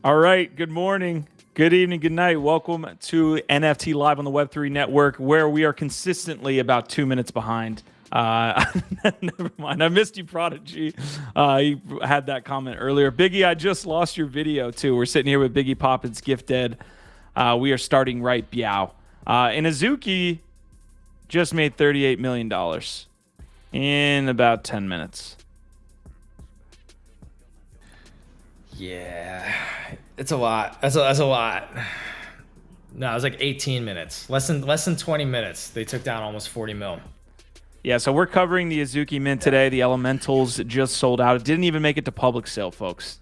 All right. Good morning, good evening, good night. Welcome to NFT Live on the Web3 Network, where we are consistently about 2 minutes behind. Never mind. I missed you, Prodigy. You had that comment earlier. Biggie, I just lost your video too. We're sitting here with Biggie Poppins, Gifted. We are starting right, Biao. And Azuki just made $38 million in about 10 minutes. Yeah, it's a lot. That's a lot. No, it was like 18 minutes. Less than 20 minutes. They took down almost 40 mil. Yeah, so we're covering the Azuki Mint today. The Elementals just sold out. It didn't even make it to public sale, folks.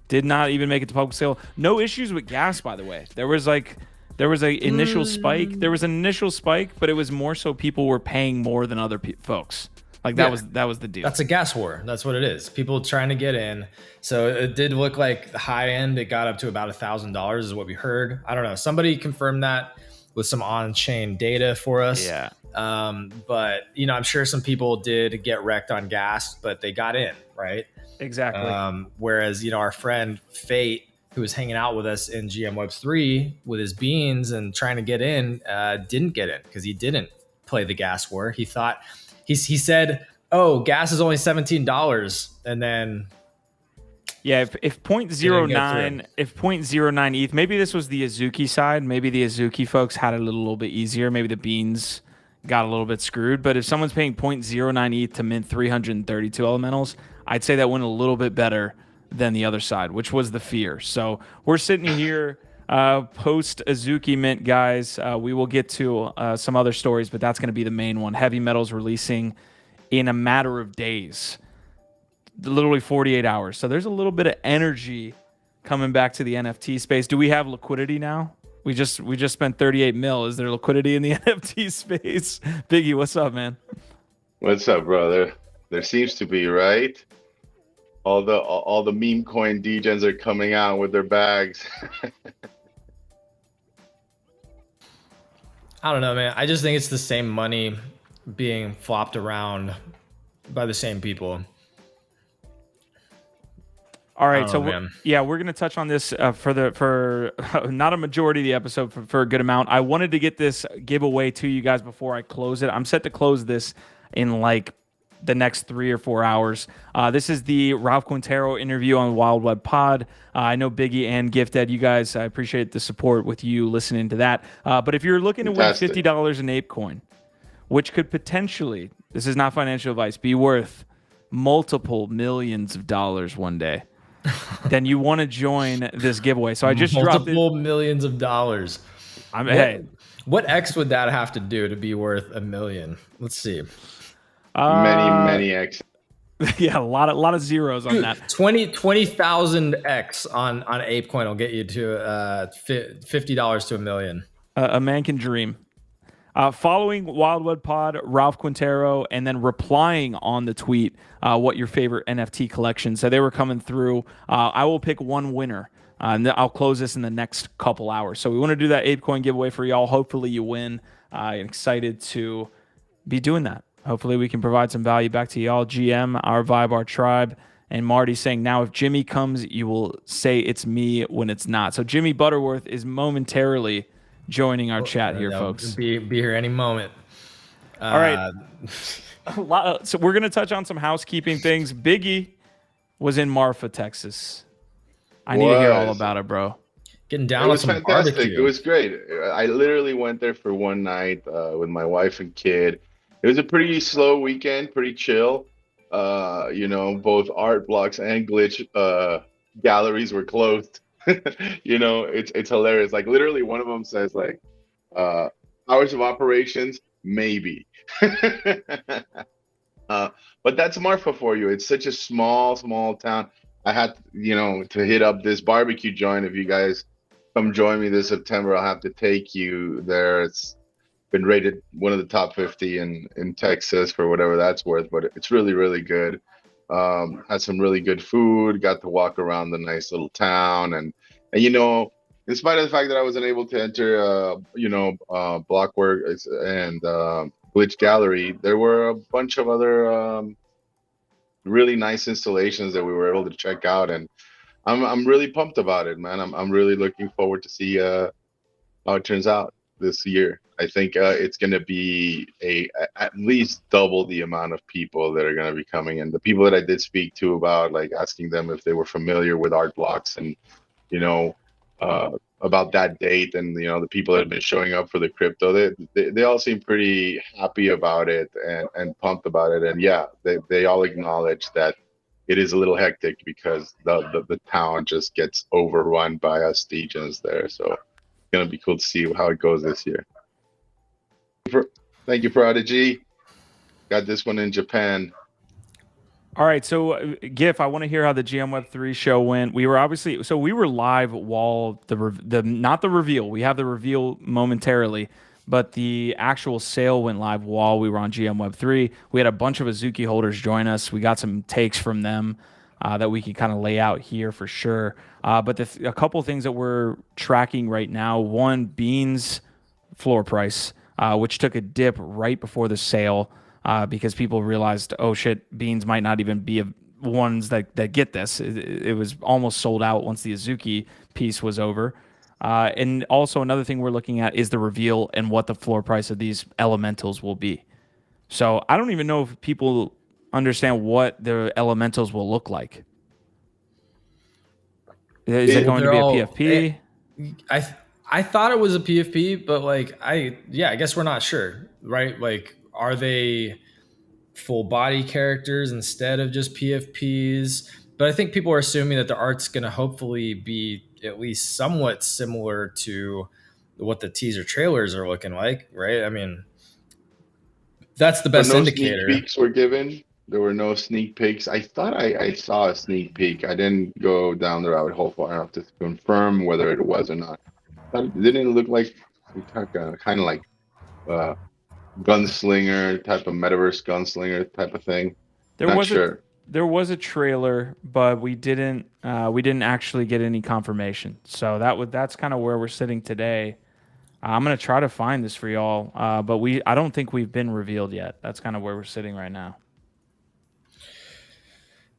Did not even make it to public sale. No issues with gas, by the way. There was a initial spike. There was an initial spike, but it was more so people were paying more than other folks. Like that was the deal. That's a gas war. That's what it is. People trying to get in. So it did look like the high end. It got up to about $1,000 is what we heard. I don't know. Somebody confirmed that with some on-chain data for us. Yeah. But I'm sure some people did get wrecked on gas, but they got in, right? Exactly. Whereas our friend Fate, who was hanging out with us in GM Webs 3 with his beans and trying to get in, didn't get in because he didn't play the gas war. He thought he said, "Oh, gas is only $17," and then if 0.09 ETH, maybe this was the Azuki side. Maybe the Azuki folks had it a little bit easier. Maybe the beans got a little bit screwed. But if someone's paying 0.09 ETH to mint 332 elementals, I'd say that went a little bit better than the other side, which was the fear. So we're sitting here post Azuki mint, guys. We will get to some other stories, but that's going to be the main one. Heavy Metals releasing in a matter of days, literally 48 hours. So there's a little bit of energy coming back to the NFT space. Do we have liquidity now? We just spent 38 mil. Is there liquidity in the NFT space? Biggie, what's up, man? What's up, brother? There seems to be, right? All the meme coin degens are coming out with their bags. I don't know, man. I just think it's the same money being flopped around by the same people. All right, so we're going to touch on this for not a majority of the episode, for a good amount. I wanted to get this giveaway to you guys before I close it. I'm set to close this in like the next 3 or 4 hours. This is the Ralph Quintero interview on Wild Web Pod. I know Biggie and Gifted, you guys, I appreciate the support with you listening to that. But if you're looking to win $50 in Ape Coin, which could potentially, this is not financial advice, be worth multiple millions of dollars one day, then you want to join this giveaway. So I just dropped multiple millions of dollars. What X would that have to do to be worth $1 million? Let's see. Many X. Yeah, a lot of zeros on that. 20,000 X on ApeCoin will get you to $50 to $1 million. A man can dream. Following Wild Web Pod, Ralph Quintero, and then replying on the tweet what your favorite NFT collection. So they were coming through. I will pick one winner, and I'll close this in the next couple hours. So we want to do that ApeCoin giveaway for y'all. Hopefully you win. Excited to be doing that. Hopefully we can provide some value back to y'all. GM, our vibe, our tribe. And Marty saying, now if Jimmy comes, you will say it's me when it's not. So Jimmy Butterworth is momentarily joining our chat here, folks. Be here any moment. All right. So we're going to touch on some housekeeping things. Biggie was in Marfa, Texas. I need to hear all about it, bro. Getting down with some fantastic. Barbecue. It was great. I literally went there for one night with my wife and kid. It was a pretty slow weekend, pretty chill. Both art blocks and glitch galleries were closed. It's hilarious. Like literally one of them says like hours of operations, maybe. But that's Marfa for you. It's such a small town. I had to hit up this barbecue joint. If you guys come join me this September, I'll have to take you there. It's been rated one of the top 50 in Texas for whatever that's worth, but it's really, really good. Had some really good food, got to walk around the nice little town. And in spite of the fact that I wasn't able to enter, Blockwork and Glitch Gallery, there were a bunch of other really nice installations that we were able to check out. And I'm really pumped about it, man. I'm really looking forward to see how it turns out this year. I think it's going to be at least double the amount of people that are going to be coming in. The people that I did speak to about like asking them if they were familiar with art blocks and you know about that date, and the people that have been showing up for the crypto, they all seem pretty happy about it and pumped about it. And yeah, they all acknowledge that it is a little hectic because the town just gets overrun by us degens there. So it's gonna be cool to see how it goes this year. Thank you, Prodigy. Got this one in Japan. All right, so GIF, I want to hear how the GM Web3 show went. We were live while the not the reveal. We have the reveal momentarily, but the actual sale went live while we were on GM Web3. We had a bunch of Azuki holders join us. We got some takes from them that we can kind of lay out here for sure. But a couple things that we're tracking right now. One, Beans floor price, which took a dip right before the sale. Because people realized, oh shit, Beans might not even be ones that get this. It was almost sold out once the Azuki piece was over. And also another thing we're looking at is the reveal and what the floor price of these elementals will be. So I don't even know if people understand what the elementals will look like. Is it going to be a PFP? I thought it was a PFP, but like I guess we're not sure, right? Like, are they full body characters instead of just PFPs? But I think people are assuming that the art's going to hopefully be at least somewhat similar to what the teaser trailers are looking like, right? I mean, that's the best indicator. Sneak peeks were given. There were no sneak peeks. I thought I saw a sneak peek. I didn't go down the rabbit hole far enough to confirm whether it was or not. Didn't it look like kind of like gunslinger type of metaverse gunslinger type of thing? There was a trailer, but we didn't actually get any confirmation. So that's kind of where we're sitting today. I'm gonna try to find this for y'all, but I don't think we've been revealed yet. That's kind of where we're sitting right now.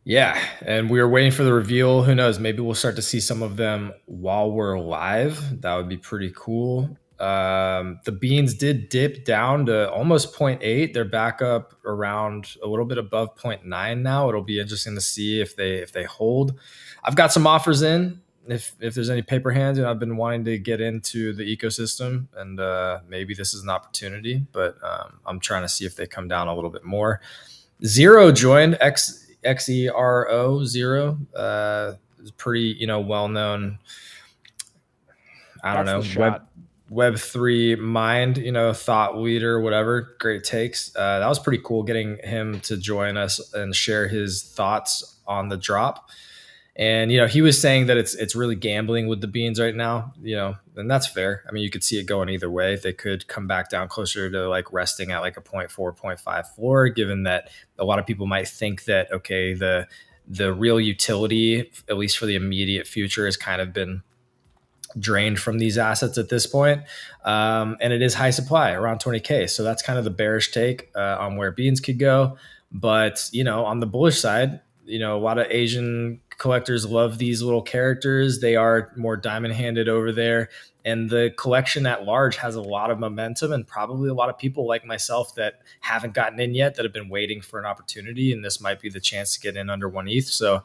Yeah, and we were waiting for the reveal. Who knows? Maybe we'll start to see some of them while we're live. That would be pretty cool. The Beans did dip down to almost 0.8. They're back up around a little bit above 0.9 now. It'll be interesting to see if they hold. I've got some offers in. If there's any paper hands, I've been wanting to get into the ecosystem, and maybe this is an opportunity. But I'm trying to see if they come down a little bit more. Zero joined XERO Zero. Is pretty well known. I don't know. Web3 mind, thought leader, whatever. Great takes. That was pretty cool getting him to join us and share his thoughts on the drop. And, he was saying that it's really gambling with the Beans right now, and that's fair. I mean, you could see it going either way. They could come back down closer to like resting at like a 0.4, 0.5 floor, given that a lot of people might think that, okay, the real utility, at least for the immediate future, has kind of been drained from these assets at this point. And it is high supply, around 20K. So that's kind of the bearish take on where Beans could go. But, on the bullish side, a lot of Asian collectors love these little characters. They are more diamond handed over there. And the collection at large has a lot of momentum, and probably a lot of people like myself that haven't gotten in yet, that have been waiting for an opportunity. And this might be the chance to get in under 1 ETH. So,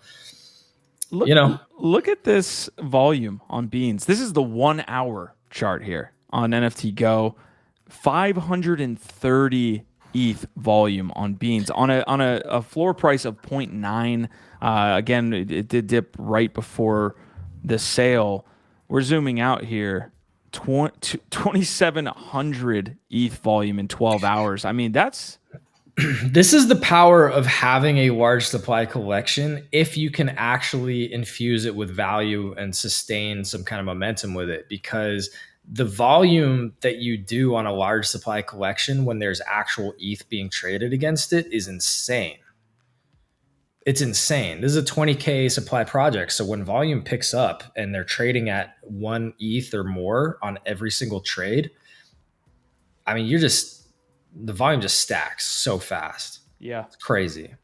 look at this volume on Beans. This is the 1 hour chart here on NFT Go. 530 ETH volume on Beans on a floor price of 0.9. Again, it did dip right before the sale. We're zooming out here. 2,700 ETH volume in 12 hours. I mean, that's... This is the power of having a large supply collection if you can actually infuse it with value and sustain some kind of momentum with it, because the volume that you do on a large supply collection when there's actual ETH being traded against it is insane. It's insane. This is a 20K supply project. So when volume picks up and they're trading at 1 ETH or more on every single trade, I mean, the volume just stacks so fast. Yeah. It's crazy.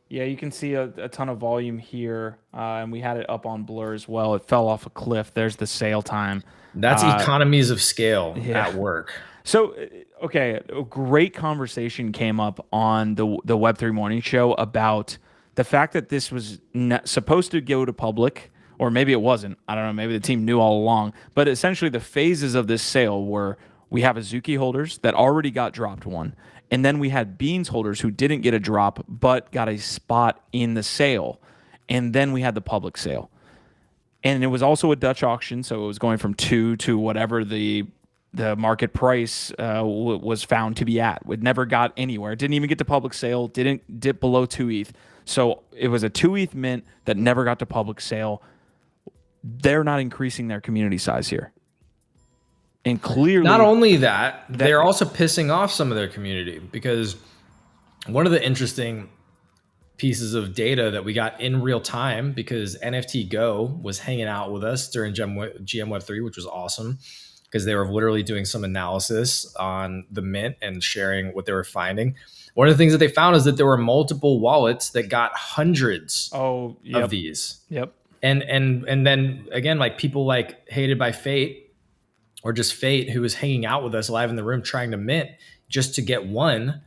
Yeah, you can see a ton of volume here, and we had it up on Blur as well. It fell off a cliff. There's the sale time. That's economies of scale Yeah. at work. So, okay, a great conversation came up on the Web3 Morning Show about the fact that this was supposed to go to public, or maybe it wasn't. I don't know. Maybe the team knew all along. But essentially, the phases of this sale were we have Azuki holders that already got dropped one, and then we had Beans holders who didn't get a drop but got a spot in the sale, and then we had the public sale. And it was also a Dutch auction, so it was going from 2 to whatever the market price was found to be at. It never got anywhere. It didn't even get to public sale. Didn't dip below 2 ETH. So it was a 2 ETH mint that never got to public sale. They're not increasing their community size here. And clearly, not only that, they're also pissing off some of their community, because one of the interesting pieces of data that we got in real time, because NFT Go was hanging out with us during GM Web3, which was awesome, because they were literally doing some analysis on the mint and sharing what they were finding. One of the things that they found is that there were multiple wallets that got hundreds of these. Yep. And then again, like people like Hated by Fate, or just Fate, who was hanging out with us live in the room trying to mint just to get one,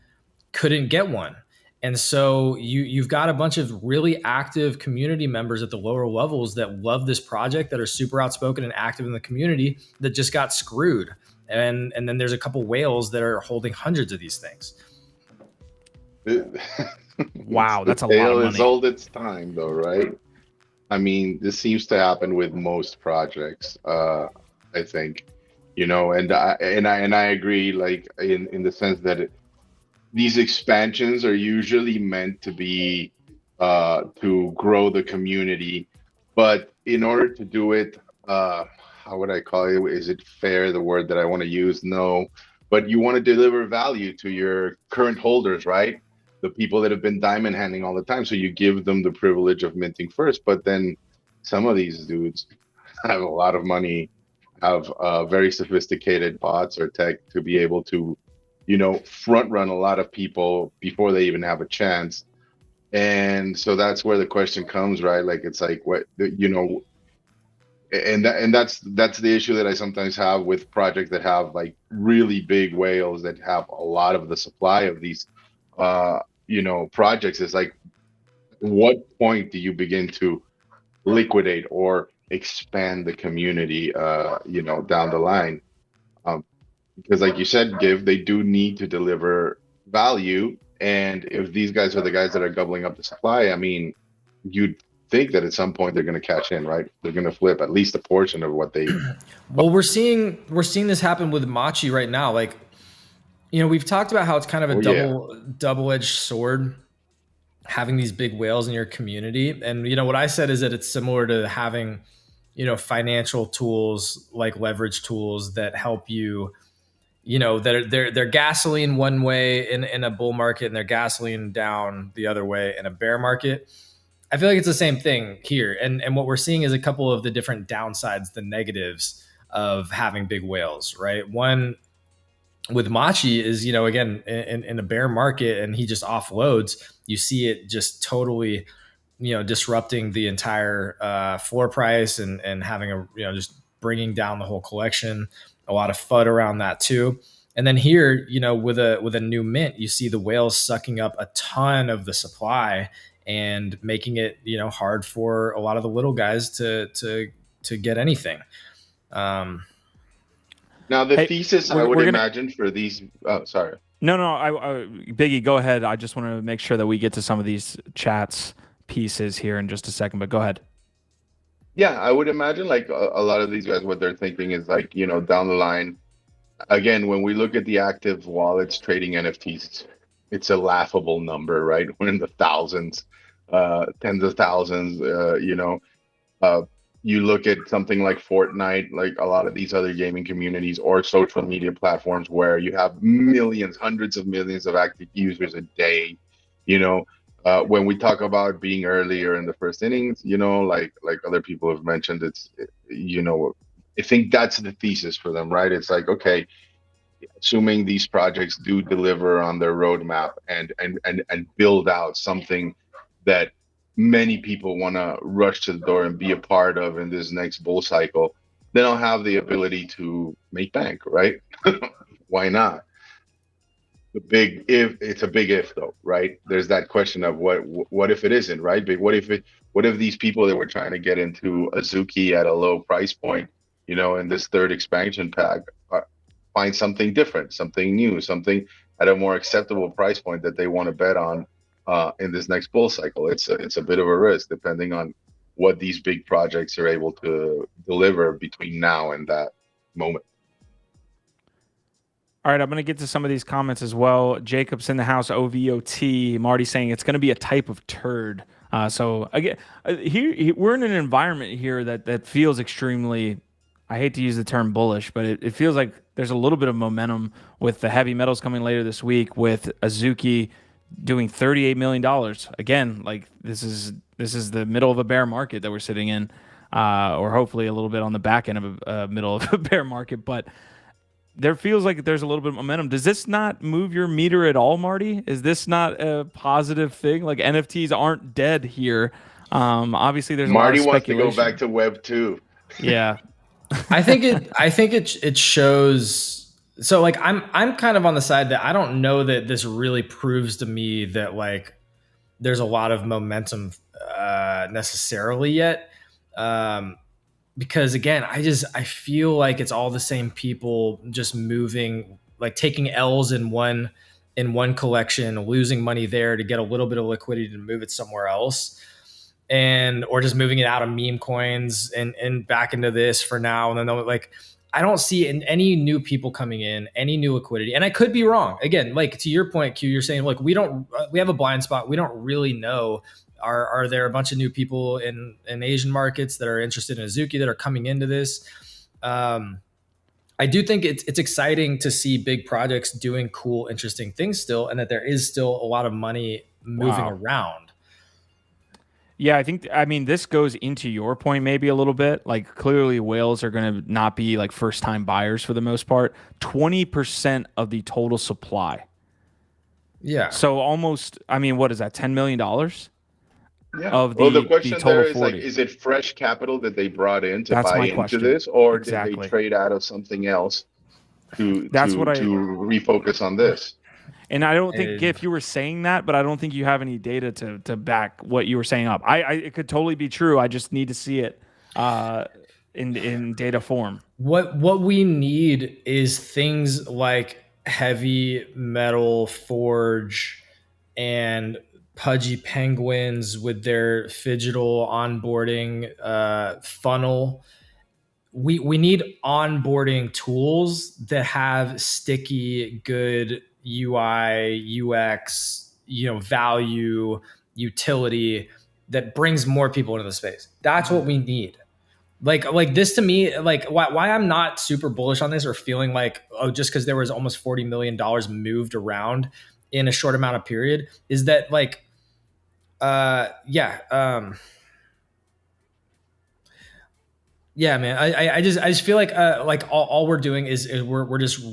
couldn't get one. And so you've got a bunch of really active community members at the lower levels that love this project, that are super outspoken and active in the community, that just got screwed. And then there's a couple whales that are holding hundreds of these things. Wow, that's a lot of money. It's old its time, though, right? I mean, this seems to happen with most projects. I think, and I agree, like in the sense that these expansions are usually meant to be to grow the community, but in order to do it, how would I call it? Is it fair? The word that I want to use? No, but you want to deliver value to your current holders, right? The people that have been diamond handing all the time. So you give them the privilege of minting first, but then some of these dudes have a lot of money, have very sophisticated bots or tech to be able to, front run a lot of people before they even have a chance. And so that's where the question comes, right? Like, it's like, what, and that's the issue that I sometimes have with projects that have like really big whales that have a lot of the supply of these, projects. Is like, what point do you begin to liquidate or expand the community, down the line? Because like you said, they do need to deliver value. And if these guys are the guys that are gobbling up the supply, I mean, you'd think that at some point they're going to cash in, right? They're going to flip at least a portion of what they. Well, we're seeing this happen with Machi right now. Like, we've talked about how it's kind of a double-edged sword, having these big whales in your community. And, what I said is that it's similar to having, financial tools like leverage tools that help you, they're gasoline one way in a bull market, and they're gasoline down the other way in a bear market. I feel like it's the same thing here. And what we're seeing is a couple of the different downsides, the negatives of having big whales, right? One with Machi is, again, in a bear market and he just offloads, you see it just totally, disrupting the entire floor price and having just bringing down the whole collection. A lot of FUD around that too. And then here, with a new mint, you see the whales sucking up a ton of the supply and making it, hard for a lot of the little guys to get anything. Now the thesis I would imagine for these. Oh, sorry. No, Biggie, go ahead. I just want to make sure that we get to some of these chats pieces here in just a second, but go ahead. Yeah, I would imagine like a lot of these guys, what they're thinking is like, down the line, again, when we look at the active wallets trading NFTs, it's a laughable number, right? We're in the thousands, tens of thousands, you look at something like Fortnite, like a lot of these other gaming communities or social media platforms where you have millions, hundreds of millions of active users a day, when we talk about being earlier in the first innings, like other people have mentioned, it's, I think that's the thesis for them, right? It's like, okay, assuming these projects do deliver on their roadmap and build out something that many people want to rush to the door and be a part of in this next bull cycle, they don't have the ability to make bank, right? Why not? The big if, it's a big if though, right? There's that question of what if it isn't, right? But what if these people that were trying to get into Azuki at a low price point, you know, in this third expansion pack, find something different, something new, something at a more acceptable price point that they want to bet on in this next bull cycle. It's a bit of a risk depending on what these big projects are able to deliver between now and that moment. All right, I'm going to get to some of these comments as well. Jacob's in the house, OVOT. Marty saying it's going to be a type of turd. So again, here we're in an environment here that feels extremely, I hate to use the term bullish, but it feels like there's a little bit of momentum with the heavy metals coming later this week, with Azuki doing $38 million. Again, like this is the middle of a bear market that we're sitting in, or hopefully a little bit on the back end of a middle of a bear market, but there feels like there's a little bit of momentum. Does this not move your meter at all, Marty? Is this not a positive thing? Like NFTs aren't dead here. Obviously, there's Marty a lot of wants to speculation. go back to Web 2. Yeah, I think it shows. So like I'm kind of on the side that I don't know that this really proves to me that like there's a lot of momentum necessarily yet. Because again, I feel like it's all the same people just moving, like taking L's in one collection, losing money there to get a little bit of liquidity to move it somewhere else, or just moving it out of meme coins and back into this for now. And then like I don't see any new people coming in, any new liquidity. And I could be wrong. Again, like to your point, Q, you're saying like we have a blind spot. We don't really know. Are there a bunch of new people in Asian markets that are interested in Azuki that are coming into this? I do think it's exciting to see big projects doing cool, interesting things still, and that there is still a lot of money moving around. Yeah, I mean, this goes into your point maybe a little bit. Like clearly whales are going to not be like first time buyers for the most part. 20% of the total supply. Yeah. So almost, I mean, what is that? $10 million? Yeah. Of the question total there is 40. like, is it fresh capital that they brought in to That's buy my into question. this, or Exactly. did they trade out of something else to That's what to refocus on this? And I don't think, Giff, you were saying that, but I don't think you have any data to back what you were saying up. It could totally be true. I just need to see it in data form. What we need is things like HV-MTL Forge and Pudgy Penguins with their phygital onboarding funnel. We need onboarding tools that have sticky, good UI, UX, value, utility that brings more people into the space. That's what we need. Like this to me, like why I'm not super bullish on this or feeling like, oh, just because there was almost $40 million moved around in a short amount of period is that like, yeah, man. I just feel like all we're doing is we're just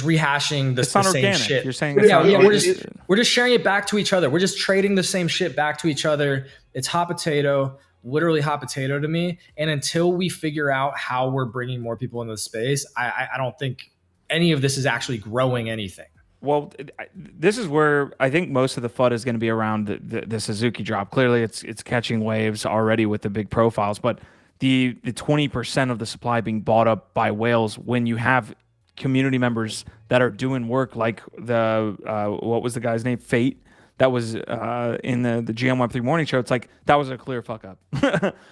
rehashing the same organic. shit. You're saying we're just sharing it back to each other. We're just trading the same shit back to each other. It's hot potato, literally hot potato to me. And until we figure out how we're bringing more people into the space, I don't think any of this is actually growing anything. Well, this is where I think most of the FUD is going to be around the Suzuki drop. Clearly, it's catching waves already with the big profiles, but the 20% of the supply being bought up by whales when you have community members that are doing work like the what was the guy's name? Fate. That was in the GM Web3 morning show. It's like that was a clear fuck up.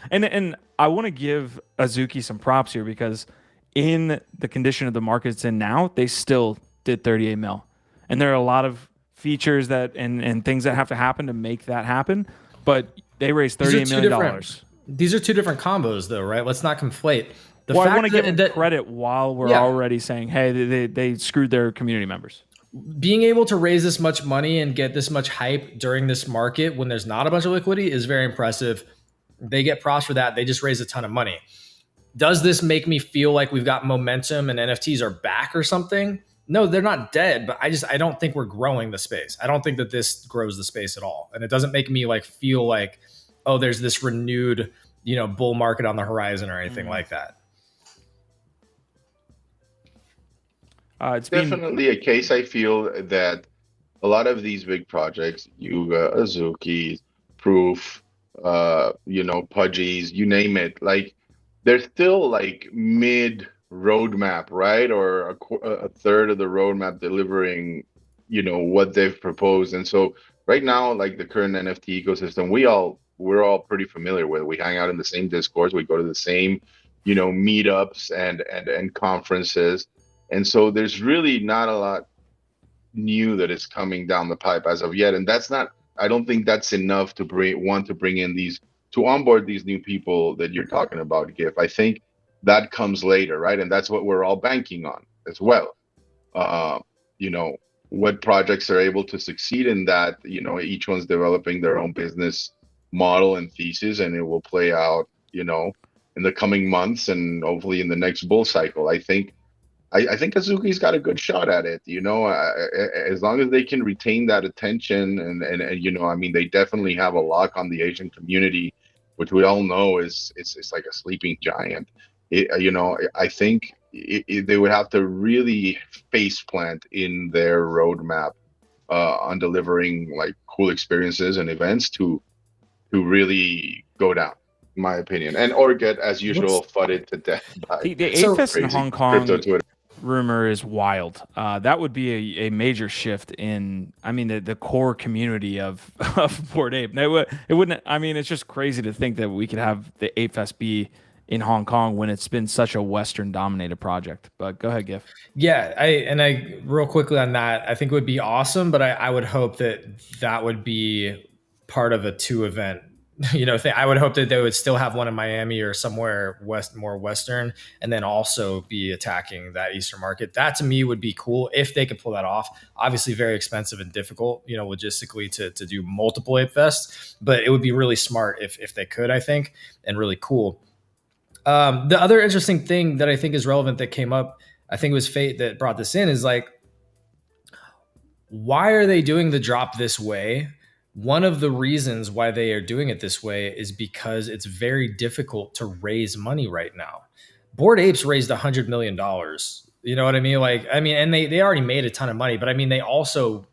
and I want to give Azuki some props here because in the condition of the market it's in now, they still did 38 mil. And there are a lot of features that and things that have to happen to make that happen. But they raised $38 million. These are two different combos, though, right? Let's not conflate. I want to give them credit while we're already saying, hey, they screwed their community members. Being able to raise this much money and get this much hype during this market when there's not a bunch of liquidity is very impressive. They get props for that. They just raised a ton of money. Does this make me feel like we've got momentum and NFTs are back or something? No, they're not dead, but I don't think we're growing the space. I don't think that this grows the space at all. And it doesn't make me like feel like, oh, there's this renewed, bull market on the horizon or anything like that. It's definitely a case. I feel that a lot of these big projects, Yuga, Azuki, Proof, Pudgies, you name it, like they're still like mid roadmap, right? Or a third of the roadmap delivering, what they've proposed. And so right now, like the current NFT ecosystem, we're all pretty familiar with. We hang out in the same discourse, we go to the same, meetups and conferences. And so there's really not a lot new that is coming down the pipe as of yet. And I don't think that's enough to bring in to onboard these new people that you're talking about, GIF. I think that comes later, right? And that's what we're all banking on as well. What projects are able to succeed in that, each one's developing their own business model and thesis, and it will play out, in the coming months and hopefully in the next bull cycle. I think Azuki's got a good shot at it, as long as they can retain that attention and they definitely have a lock on the Asian community, which we all know is it's like a sleeping giant. I think they would have to really face plant in their roadmap on delivering like cool experiences and events to really go down, in my opinion, or get, as usual, fudded to death by the AFES in Hong Kong crypto Twitter. Rumor is wild. That would be a major shift in, the core community of Bored Ape. It wouldn't. It's just crazy to think that we could have the AFES be in Hong Kong when it's been such a Western dominated project. But go ahead, Gif. Yeah, I real quickly on that, I think it would be awesome, but I would hope that would be part of a 2 event. I would hope that they would still have one in Miami or somewhere more Western, and then also be attacking that Eastern market. That to me would be cool if they could pull that off. Obviously very expensive and difficult, logistically to do multiple Ape Fests, but it would be really smart if they could, I think, and really cool. The other interesting thing that I think is relevant that came up, I think it was Fate that brought this in, is like, why are they doing the drop this way? One of the reasons why they are doing it this way is because it's very difficult to raise money right now. Bored Apes raised $100 million. You know what I mean? And they already made a ton of money, but they also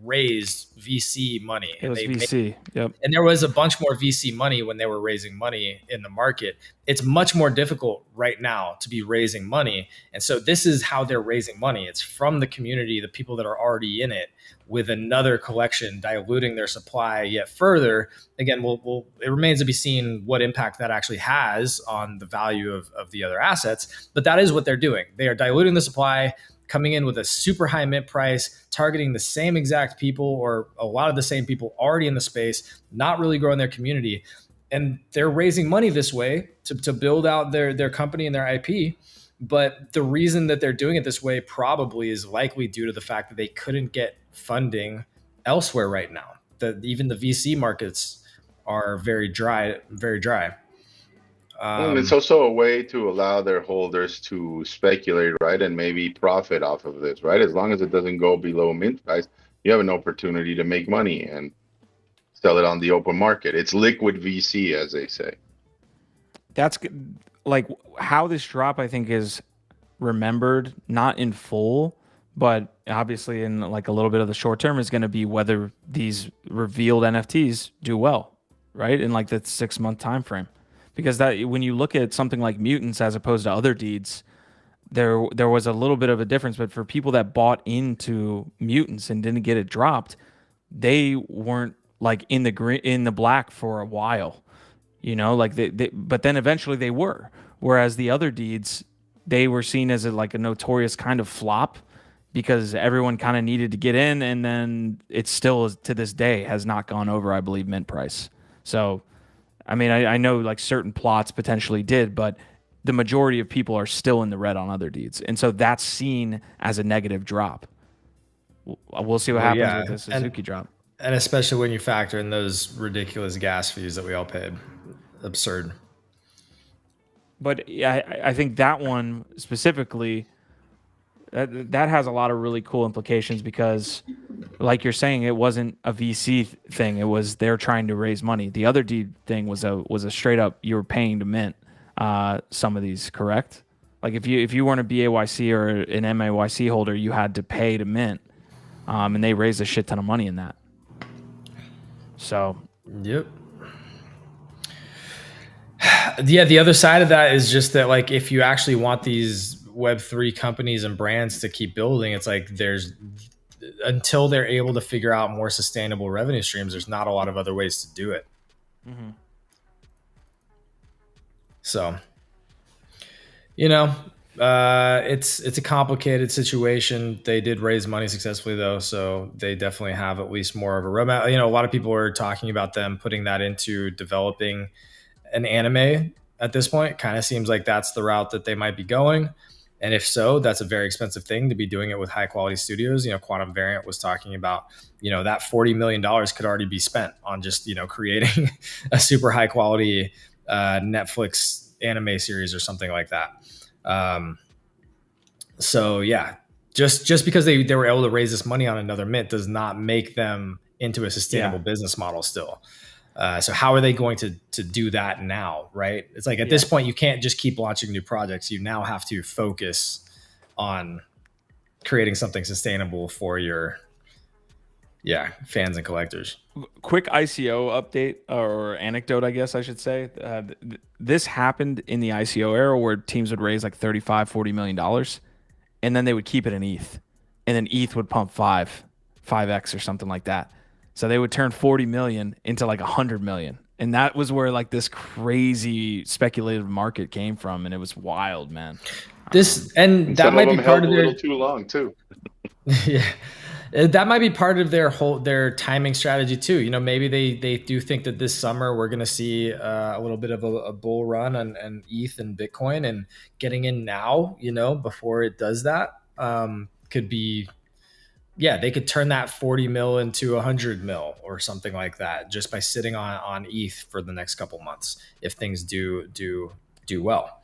raised VC money. It was VC. Yep. And there was a bunch more VC money when they were raising money in the market. It's much more difficult right now to be raising money. And so this is how they're raising money. It's from the community, the people that are already in it, with another collection diluting their supply yet further. Again, it remains to be seen what impact that actually has on the value of the other assets. But that is what they're doing. They are diluting the supply, coming in with a super high mint price, targeting the same exact people or a lot of the same people already in the space, not really growing their community. And they're raising money this way to build out their company and their IP. But the reason that they're doing it this way probably is likely due to the fact that they couldn't get funding elsewhere right now. That even the VC markets are very dry, very dry. It's also a way to allow their holders to speculate, right? And maybe profit off of this, right? As long as it doesn't go below mint price, you have an opportunity to make money and sell it on the open market. It's liquid VC, as they say. That's like how this drop, I think, is remembered, not in full, but obviously in like a little bit of the short term, is going to be whether these revealed NFTs do well, right? In like the 6-month time frame. Because that, when you look at something like Mutants as opposed to other deeds, there was a little bit of a difference. But for people that bought into Mutants and didn't get it dropped, they weren't like in the black for a while, like but then eventually they were. Whereas the other deeds, they were seen as a notorious kind of flop because everyone kind of needed to get in, and then it still to this day has not gone over, I believe, mint price. So. I know like certain plots potentially did, but the majority of people are still in the red on other deeds. And so that's seen as a negative drop. We'll see what happens with this Suzuki drop. And especially when you factor in those ridiculous gas fees that we all paid. Absurd. But I think that one specifically, that has a lot of really cool implications because, like you're saying, it wasn't a VC thing. It was they're trying to raise money. The other deed thing was a straight up you were paying to mint some of these, correct? Like if you weren't a BAYC or an MAYC holder, you had to pay to mint, and they raised a shit ton of money in that. So yep. Yeah, the other side of that is just that, like, if you actually want these Web3 companies and brands to keep building, it's like until they're able to figure out more sustainable revenue streams, there's not a lot of other ways to do it. Mm-hmm. So, it's a complicated situation. They did raise money successfully though, so they definitely have at least more of a roadmap. A lot of people are talking about them putting that into developing an anime at this point. Kind of seems like that's the route that they might be going. And if so, that's a very expensive thing to be doing it with high quality studios. Quantum Variant was talking about, that $40 million could already be spent on just, creating a super high quality Netflix anime series or something like that. So yeah, just because they were able to raise this money on another mint does not make them into a sustainable business model still. So how are they going to do that now, right? It's like at this point, you can't just keep launching new projects. You now have to focus on creating something sustainable for your fans and collectors. Quick ICO update or anecdote, I guess I should say. This happened in the ICO era where teams would raise like $35-40 million, and then they would keep it in ETH, and then ETH would pump 5x or something like that. So they would turn 40 million into like 100 million. And that was where like this crazy speculative market came from. And it was wild, man. That might be part of their, a little too long too. Yeah. That might be part of their timing strategy too. Maybe they do think that this summer we're going to see a little bit of a bull run on ETH and Bitcoin, and getting in now, before it does that, could be, they could turn that 40 mil into 100 mil or something like that just by sitting on ETH for the next couple months if things do well.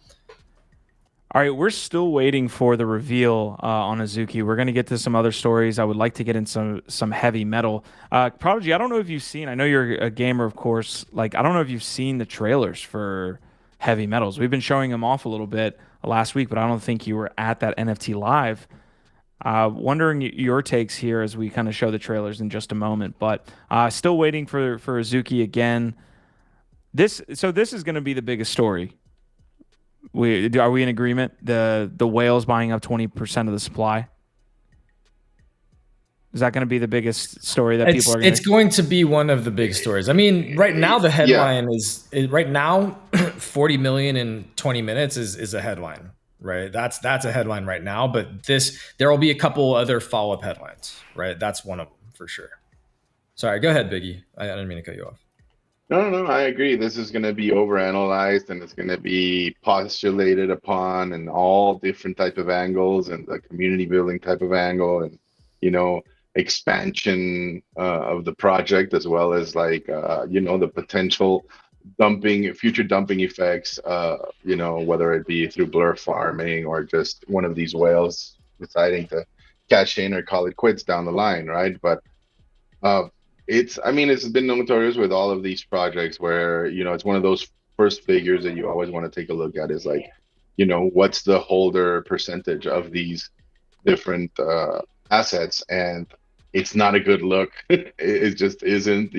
All right, we're still waiting for the reveal on Azuki. We're going to get to some other stories. I would like to get into some heavy metal. Prodigy, I don't know if you've seen, I know you're a gamer, of course. Like, I don't know if you've seen the trailers for heavy metals. We've been showing them off a little bit last week, but I don't think you were at that NFT live. Wondering your takes here as we kind of show the trailers in just a moment, but still waiting for Azuki again. This is going to be the biggest story. Are we in agreement? The whales buying up 20% of the supply. Is that going to be the biggest story that people are going to? It's going to be one of the big stories. I mean, right now the headline is right now 40 million in 20 minutes is a headline. Right. That's a headline right now, but there will be a couple other follow-up headlines, right? That's one of them for sure. Sorry, go ahead, Biggie. I didn't mean to cut you off. No, I agree. This is going to be overanalyzed, and it's going to be postulated upon and all different type of angles, and the community building type of angle, and, expansion of the project, as well as like, the potential future dumping effects, whether it be through blur farming or just one of these whales deciding to cash in or call it quits down the line, right? But it's been notorious with all of these projects where, it's one of those first figures that you always want to take a look at is like, what's the holder percentage of these different assets, and it's not a good look. It just isn't,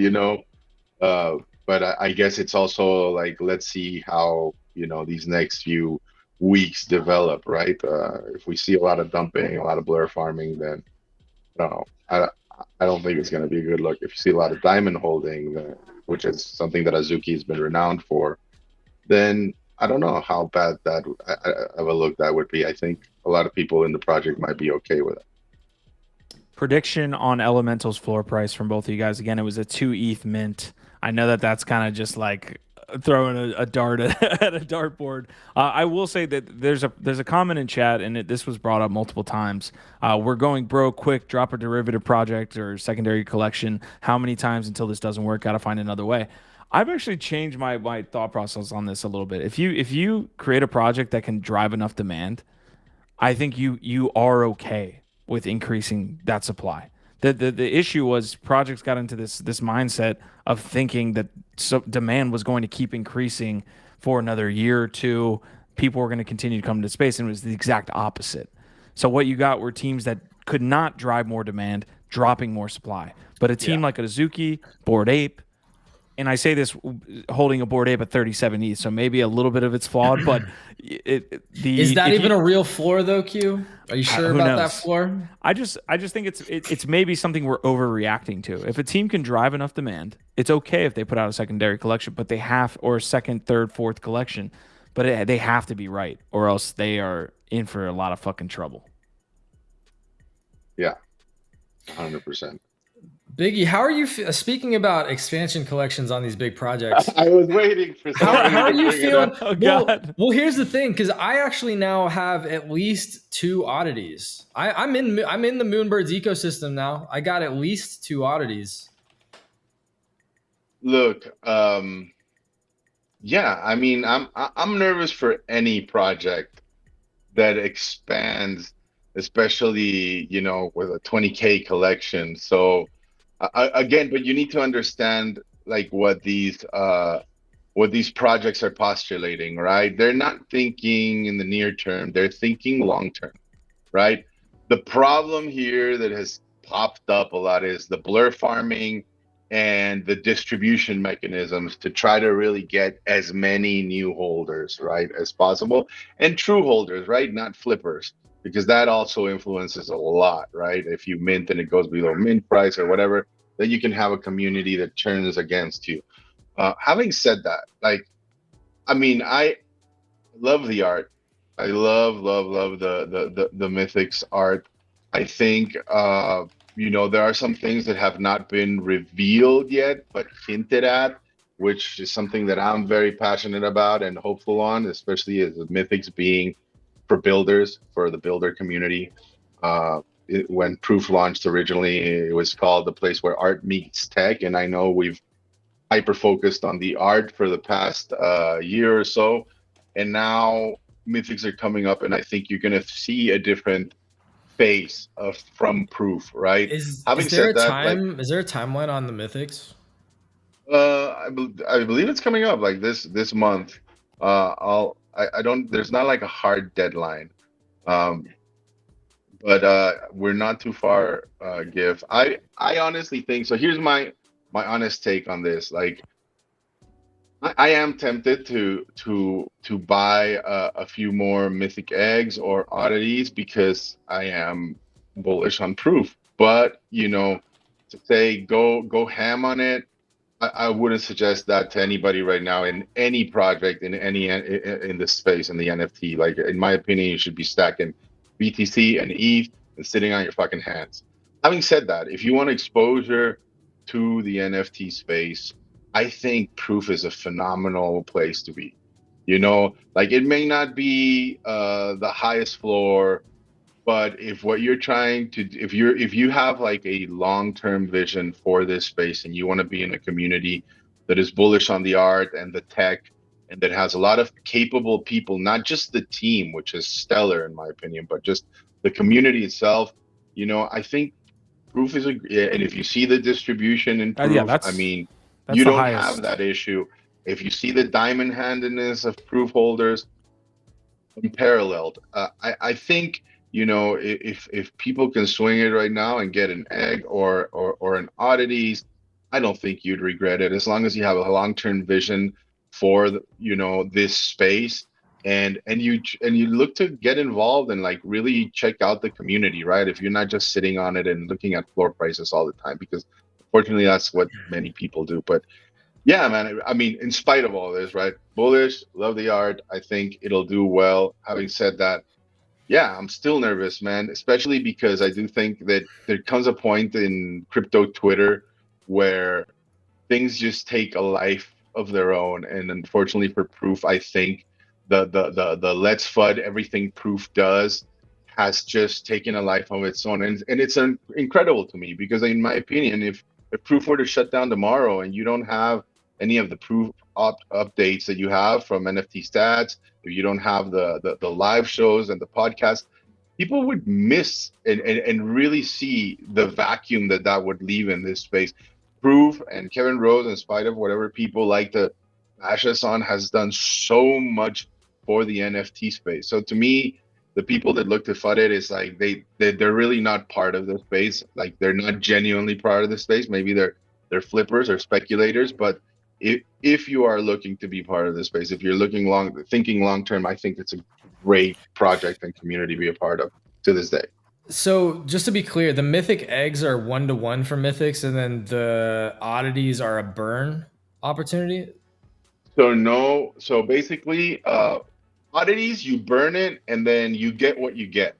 but I guess it's also like, let's see how, these next few weeks develop, right? If we see a lot of dumping, a lot of blur farming, then I don't think it's going to be a good look. If you see a lot of diamond holding, which is something that Azuki has been renowned for, then I don't know how bad of a look that would be. I think a lot of people in the project might be okay with it. Prediction on Elementals floor price from both of you guys. Again, it was a 2 ETH mint. I know that's kind of just like throwing a dart at a dartboard. I will say that there's a comment in chat, and this was brought up multiple times. We're going broke quick, drop a derivative project or secondary collection. How many times until this doesn't work? Got to find another way. I've actually changed my thought process on this a little bit. If you create a project that can drive enough demand, I think you are okay with increasing that supply. The issue was projects got into this mindset of thinking that demand was going to keep increasing for another year or two. People were going to continue to come to space, and it was the exact opposite. So what you got were teams that could not drive more demand, dropping more supply. But a team like a Azuki, Bored Ape, and I say this holding a Bored Ape at 37 ETH, so maybe a little bit of it's flawed, but is that even a real floor though, Q? Are you sure about that floor? I just think it's maybe something we're overreacting to. If a team can drive enough demand, it's okay if they put out a secondary collection, but they have, or a second, third, fourth collection, but they have to be right, or else they are in for a lot of fucking trouble. Yeah, 100%. Biggie, how are you speaking about expansion collections on these big projects? I was waiting for somebody. How are you feeling? Oh, God. Well, here's the thing, because I actually now have at least 2 oddities. I'm in the Moonbirds ecosystem now. I got at least 2 oddities. Look, yeah, I mean, I'm nervous for any project that expands, especially, you know, with a 20K collection. So again, but you need to understand like what these projects are postulating, right? They're not thinking in the near term, they're thinking long term, right? The problem here that has popped up a lot is the blur farming and the distribution mechanisms to try to really get as many new holders, right, as possible, and true holders, right, not flippers, because that also influences a lot, right? If you mint and it goes below mint price or whatever, then you can have a community that turns against you. Having said that, like, I mean, I love the art. I love the Mythics art. I think you know, there are some things that have not been revealed yet, but hinted at, which is something that I'm very passionate about and hopeful on, especially as the Mythics being for builders, for the builder community. When Proof launched originally, it was called the place where art meets tech, and I know we've hyper focused on the art for the past year or so, and now Mythics are coming up, and I think you're going to see a different phase of from Proof, right? Is there a timeline on the Mythics? I believe it's coming up like this month. I don't, there's not like a hard deadline, but we're not too far. GIF. I honestly think so. Here's my honest take on this. Like, I am tempted to buy a few more mythic eggs or oddities because I am bullish on Proof. But you know, to say go ham on it, I wouldn't suggest that to anybody right now in any project in any in this space in the NFT. Like, in my opinion, you should be stacking BTC and ETH and sitting on your fucking hands. Having said that, if you want exposure to the NFT space, I think Proof is a phenomenal place to be. You know, like, it may not be the highest floor, but if what you're trying to, if you have like a long-term vision for this space and you want to be in a community that is bullish on the art and the tech and that has a lot of capable people, not just the team, which is stellar in my opinion, but just the community itself, you know, I think Proof is and if you see the distribution in Proof, I mean, you don't have that issue. If you see the diamond handedness of Proof holders, unparalleled. I think, you know, if people can swing it right now and get an egg or an oddities, I don't think you'd regret it, as long as you have a long-term vision for you know, this space, and you look to get involved and like really check out the community, right? If you're not just sitting on it and looking at floor prices all the time, because unfortunately that's what many people do. But yeah, man, I mean, in spite of all this, right? Bullish, love the art. I think it'll do well. Having said that, yeah, I'm still nervous, man, especially because I do think that there comes a point in crypto Twitter where things just take a life of their own. And unfortunately for Proof, I think the let's FUD everything Proof does has just taken a life of its own. And it's incredible to me, because in my opinion, if Proof were to shut down tomorrow and you don't have any of the Proof updates that you have from NFT Stats, if you don't have the live shows and the podcast, people would miss and really see the vacuum that would leave in this space. Proof and Kevin Rose, in spite of whatever people like to bash us on, has done so much for the NFT space. So to me, the people that look to FUD it is like they're really not part of the space. Like they're not genuinely part of the space. Maybe they're flippers or speculators, but if you are looking to be part of the space, if you're thinking long term, I think it's a great project and community to be a part of to this day. So just to be clear, the mythic eggs are 1-to-1 for mythics, and then the oddities are a burn opportunity. So no, so basically, oddities, you burn it and then you get what you get.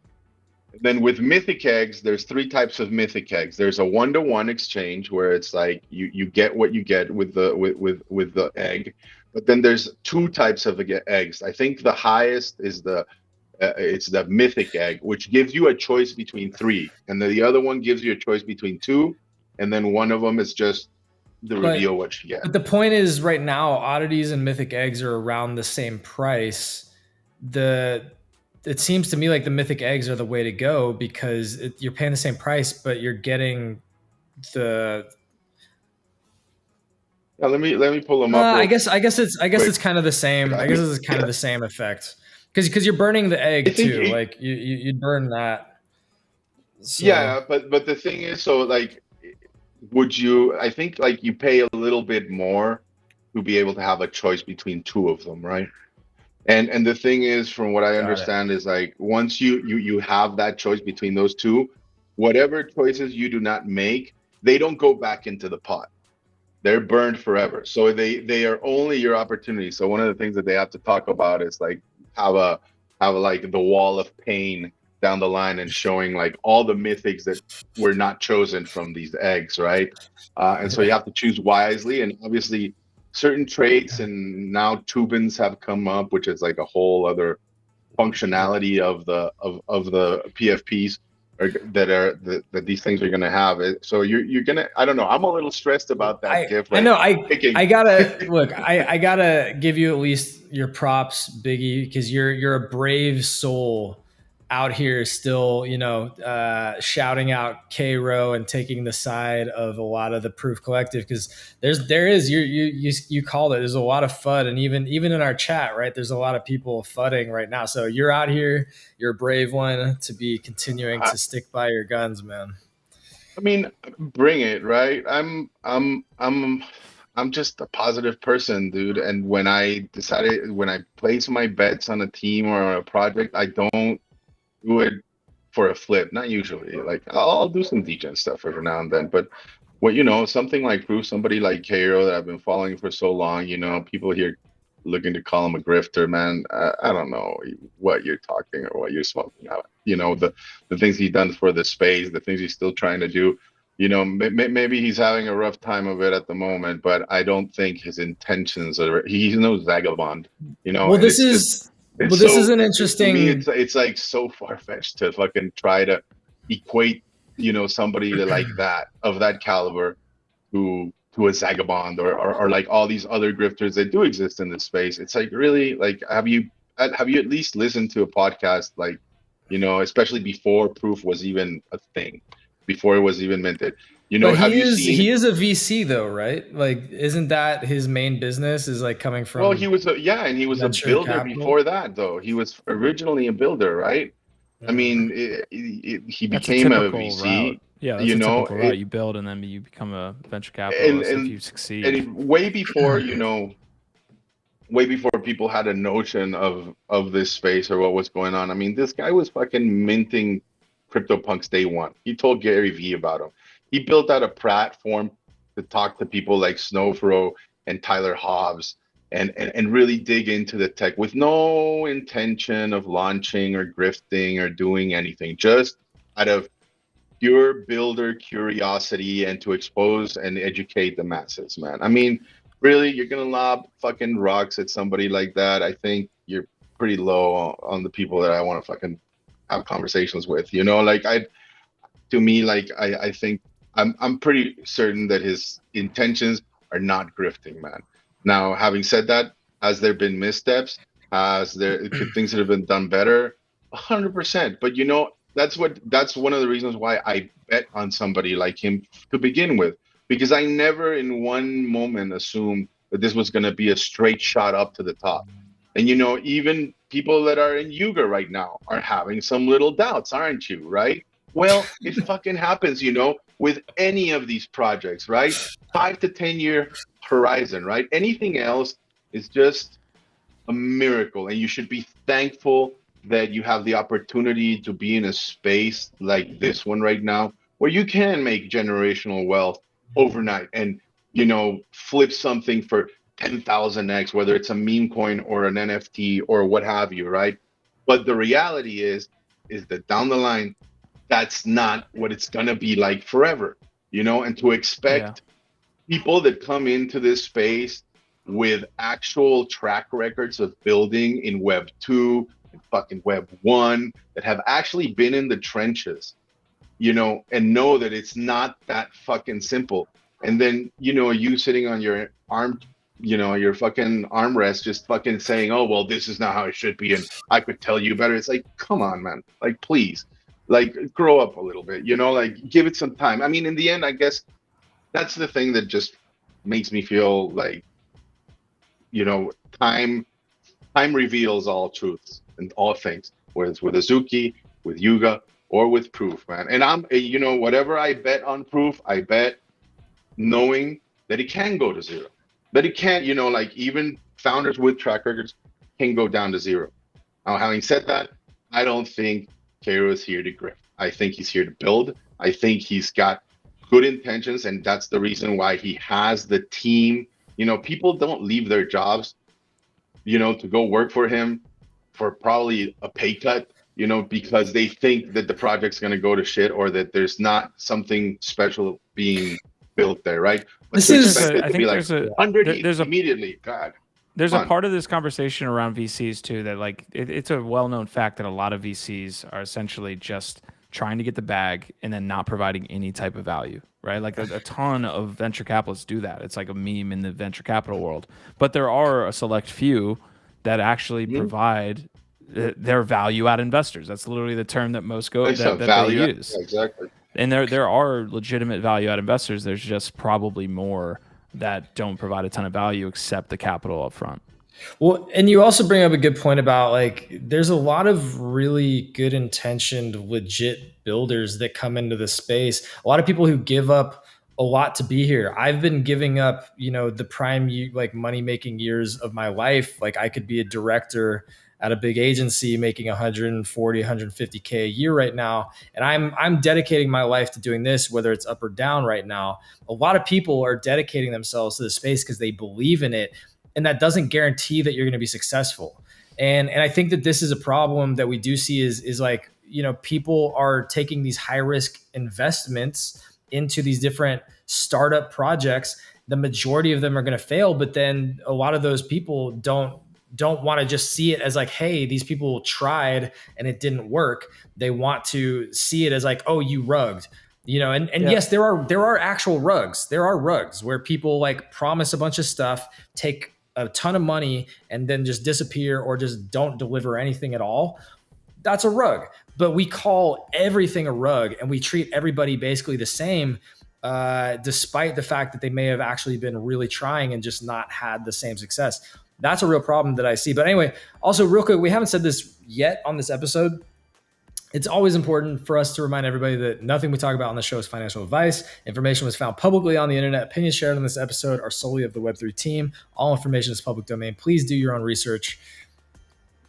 Then with mythic eggs, there's 3 types of mythic eggs. There's a 1-to-1 exchange where it's like you get what you get with the egg. But then there's 2 types of eggs. I think the highest is it's the mythic egg, which gives you a choice between 3, and then the other one gives you a choice between 2, and then one of them is just the reveal what you get. But the point is, right now, oddities and mythic eggs are around the same price. It seems to me like the mythic eggs are the way to go because you're paying the same price, but you're getting the. Yeah, let me pull them up. I guess it's kind of the same. I guess it's kind of the same effect because you're burning the egg too. Like you burn that. So. Yeah, but the thing is, so like, would you? I think like you pay a little bit more to be able to have a choice between 2 of them, right? And the thing is, from what I understand, is like once you have that choice between those 2, whatever choices you do not make, they don't go back into the pot. They're burned forever. So they are only your opportunity. So one of the things that they have to talk about is like have like the wall of pain down the line and showing like all the mythics that were not chosen from these eggs, right? And so you have to choose wisely, and obviously certain traits and now Tubins have come up, which is like a whole other functionality of the PFPs that these things are going to have. So you're going to, I don't know. I'm a little stressed about that. I know. I gotta look, I gotta give you at least your props, Biggie, because you're a brave soul out here still, shouting out K-Row and taking the side of a lot of the Proof Collective, because you called it. There's a lot of FUD, and even in our chat, right? There's a lot of people FUDing right now. So you're out here. You're a brave one to be continuing to stick by your guns, man. I mean, bring it, right? I'm just a positive person, dude. And when I place my bets on a team or on a project, I don't do it for a flip. Not usually. Like I'll do some degen stuff every now and then, but something like Proof, somebody like Cairo that I've been following for so long, people here looking to call him a grifter, man. I don't know what you're talking or what you're smoking out. The things he's done for the space, the things he's still trying to do. Maybe he's having a rough time of it at the moment, but I don't think his intentions are. He's no vagabond. Well, this is an interesting. To me, it's like so far fetched to fucking try to equate, somebody like that of that caliber to a Zagabond or like all these other grifters that do exist in this space. It's like, really, like, have you at least listened to a podcast, like, especially before Proof was even a thing, before it was even minted? But he is a VC though, right? Like, isn't that his main business? Is like coming from? Well, he was a builder capital before that, though. He was originally a builder, right? I mean, he became a VC. Route. Yeah, that's a typical route. You build and then you become a venture capitalist if you succeed. And way before, way before people had a notion of this space or what was going on. I mean, this guy was fucking minting CryptoPunks day one. He told Gary Vee about him. He built out a platform to talk to people like Snowfro and Tyler Hobbs and really dig into the tech with no intention of launching or grifting or doing anything, just out of pure builder curiosity and to expose and educate the masses, man. I mean, really, you're going to lob fucking rocks at somebody like that? I think you're pretty low on the people that I want to fucking have conversations with, like I think I'm pretty certain that his intentions are not grifting, man. Now, having said that, has there been missteps? Has there things that have been done better? 100%. But that's one of the reasons why I bet on somebody like him to begin with, because I never in one moment assumed that this was going to be a straight shot up to the top. And even people that are in Yuga right now are having some little doubts, aren't you? Right? Well, it fucking happens, with any of these projects, right? 5 to 10 year horizon, right? Anything else is just a miracle, and you should be thankful that you have the opportunity to be in a space like this one right now where you can make generational wealth overnight and flip something for 10,000x, whether it's a meme coin or an NFT or what have you, right? But the reality is that down the line, that's not what it's gonna be like forever, and to expect people that come into this space with actual track records of building in Web 2 and fucking Web 1 that have actually been in the trenches, and know that it's not that fucking simple. And then, you sitting on your arm, your fucking armrest, just fucking saying, oh, well, this is not how it should be, and I could tell you better. It's like, come on, man. Like, please, like, grow up a little bit, like, give it some time. I mean, in the end, I guess that's the thing that just makes me feel like, time reveals all truths and all things, whether it's with Azuki, with Yuga, or with Proof, man. And I'm, whatever I bet on Proof, I bet knowing that it can go to zero, that it can't, like even founders with track records can go down to zero. Now, having said that, I don't think Quintero is here to grift. I think he's here to build. I think he's got good intentions, and that's the reason why he has the team. People don't leave their jobs, to go work for him for probably a pay cut, because they think that the project's going to go to shit or that there's not something special being built there, right? But I think there's immediately. God. There's a part of this conversation around VCs too that, like, it's a well-known fact that a lot of VCs are essentially just trying to get the bag and then not providing any type of value, right? Like a ton of venture capitalists do that. It's like a meme in the venture capital world. But there are a select few that actually provide their value-add investors. That's literally the term that most they use. Yeah, exactly. And there are legitimate value-add investors. There's just probably more that don't provide a ton of value except the capital up front. Well, and you also bring up a good point about, like, there's a lot of really good intentioned, legit builders that come into the space. A lot of people who give up a lot to be here. I've been giving up, the prime, like, money-making years of my life. Like, I could be a director at a big agency making 140, 150K a year right now. And I'm dedicating my life to doing this, whether it's up or down right now. A lot of people are dedicating themselves to the space because they believe in it. And that doesn't guarantee that you're going to be successful. And I think that this is a problem that we do see is like, people are taking these high risk investments into these different startup projects. The majority of them are going to fail, but then a lot of those people don't want to just see it as like, hey, these people tried and it didn't work. They want to see it as like, oh, you rugged. Yes, there are actual rugs. There are rugs where people, like, promise a bunch of stuff, take a ton of money, and then just disappear or just don't deliver anything at all. That's a rug. But we call everything a rug, and we treat everybody basically the same, despite the fact that they may have actually been really trying and just not had the same success. That's a real problem that I see. But anyway, also real quick, we haven't said this yet on this episode. It's always important for us to remind everybody that nothing we talk about on the show is financial advice. Information was found publicly on the internet. Opinions shared on this episode are solely of the Web3 team. All information is public domain. Please do your own research.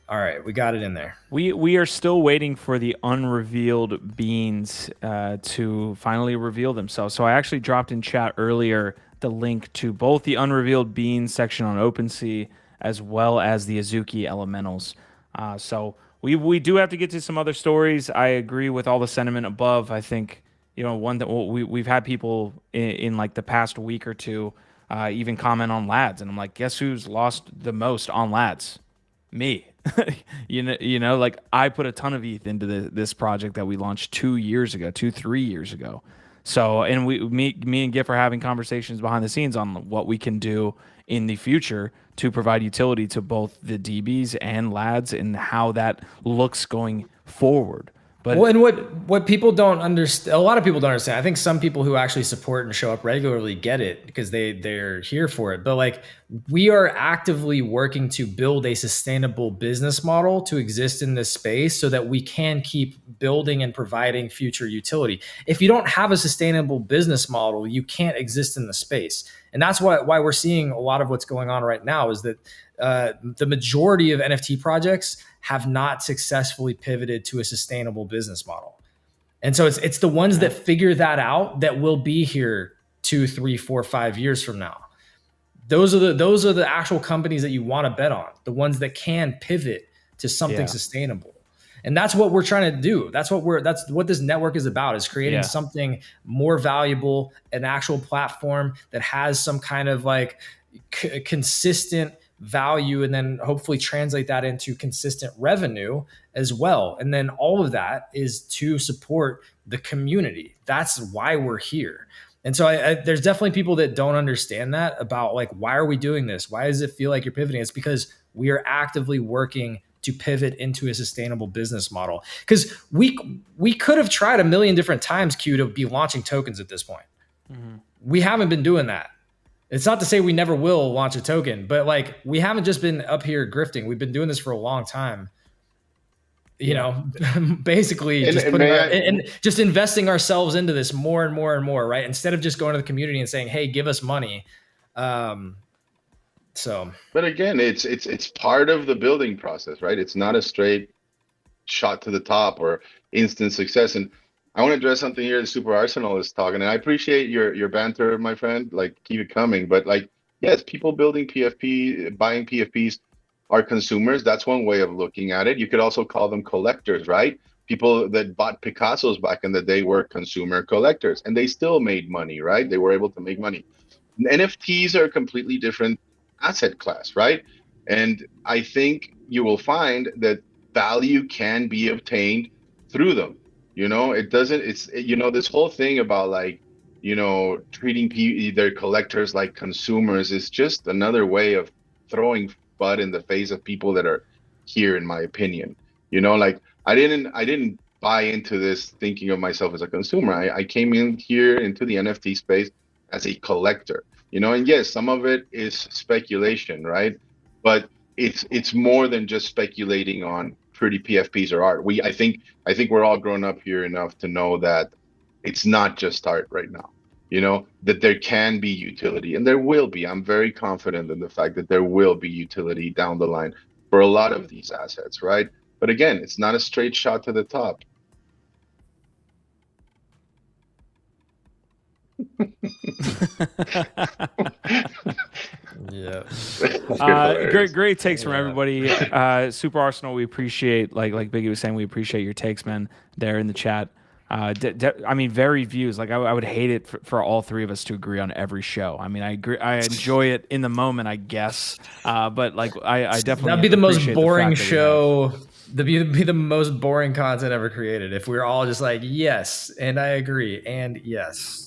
All right, we got it in there. We are still waiting for the unrevealed beans to finally reveal themselves. So I actually dropped in chat earlier the link to both the unrevealed beans section on OpenSea as well as the Azuki Elementals. So we do have to get to some other stories. I agree with all the sentiment above. I think, one that we've had people in like the past week or two even comment on lads, and I'm like, guess who's lost the most on lads? Me. Like, I put a ton of ETH into this project that we launched 3 years ago. So, and me and Giff are having conversations behind the scenes on what we can do in the future to provide utility to both the DBs and lads and how that looks going forward. But well, and what people don't understand, a lot of people don't understand. I think some people who actually support and show up regularly get it because they're here for it. But like, we are actively working to build a sustainable business model to exist in this space so that we can keep building and providing future utility. If you don't have a sustainable business model, you can't exist in the space. And that's why we're seeing a lot of what's going on right now is that the majority of NFT projects have not successfully pivoted to a sustainable business model. And so it's the ones that figure that out that will be here 2, 3, 4, 5 years from now. Those are the actual companies that you want to bet on, the ones that can pivot to something sustainable. And that's what we're trying to do. That's what this network is about, is creating something more valuable, an actual platform that has some kind of like consistent value, and then hopefully translate that into consistent revenue as well. And then all of that is to support the community. That's why we're here. And so there's definitely people that don't understand that about like, why are we doing this? Why does it feel like you're pivoting? It's because we are actively working to pivot into a sustainable business model. Because we could have tried a million different times, Q, to be launching tokens at this point. Mm-hmm. We haven't been doing that. It's not to say we never will launch a token, but like, we haven't just been up here grifting. We've been doing this for a long time. You know, basically just investing ourselves into this more and more and more, right? Instead of just going to the community and saying, "Hey, give us money." But again, it's part of the building process, right? It's not a straight shot to the top or instant success. And I want to address something here. The Super Arsenal is talking, and I appreciate your banter, my friend. Like, keep it coming. But like, yes, people building PFP, buying PFPs are consumers. That's one way of looking at it. You could also call them collectors, right? People that bought Picassos back in the day were consumer collectors, and they still made money, right? They were able to make money. NFTs are a completely different asset class, right? And I think you will find that value can be obtained through them. You know, this whole thing about like, treating their collectors like consumers is just another way of throwing butt in the face of people that are here, in my opinion. Like, I didn't buy into this thinking of myself as a consumer. I came in here into the NFT space as a collector, and yes, some of it is speculation, right? But it's more than just speculating on pretty PFPs or art. I think we're all grown up here enough to know that it's not just art right now, that there can be utility, and there will be. I'm very confident in the fact that there will be utility down the line for a lot of these assets, right? But again, it's not a straight shot to the top. Yeah. Great takes from everybody. Super Arsenal, we appreciate, like Biggie was saying, we appreciate your takes, man, there in the chat. I mean, varied views. Like, I would hate it for all three of us to agree on every show. I mean, I agree. I enjoy it in the moment, I guess. But like, I definitely that'd be the most boring show. That'd be the most boring content ever created if we were all just like, yes, and I agree, and yes.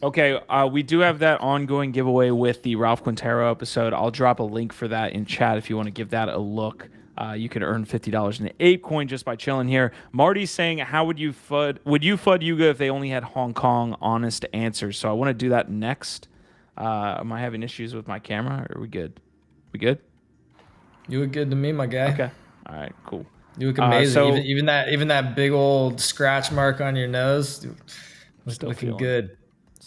Okay, we do have that ongoing giveaway with the Ralph Quintero episode. I'll drop a link for that in chat if you want to give that a look. You can earn $50 in ApeCoin just by chilling here. Marty's saying, how would you FUD Yuga if they only had Hong Kong? Honest answers. So I want to do that next. Am I having issues with my camera? Or are we good? We good? You look good to me, my guy. Okay. All right, cool. You look amazing. Even that big old scratch mark on your nose, looking good.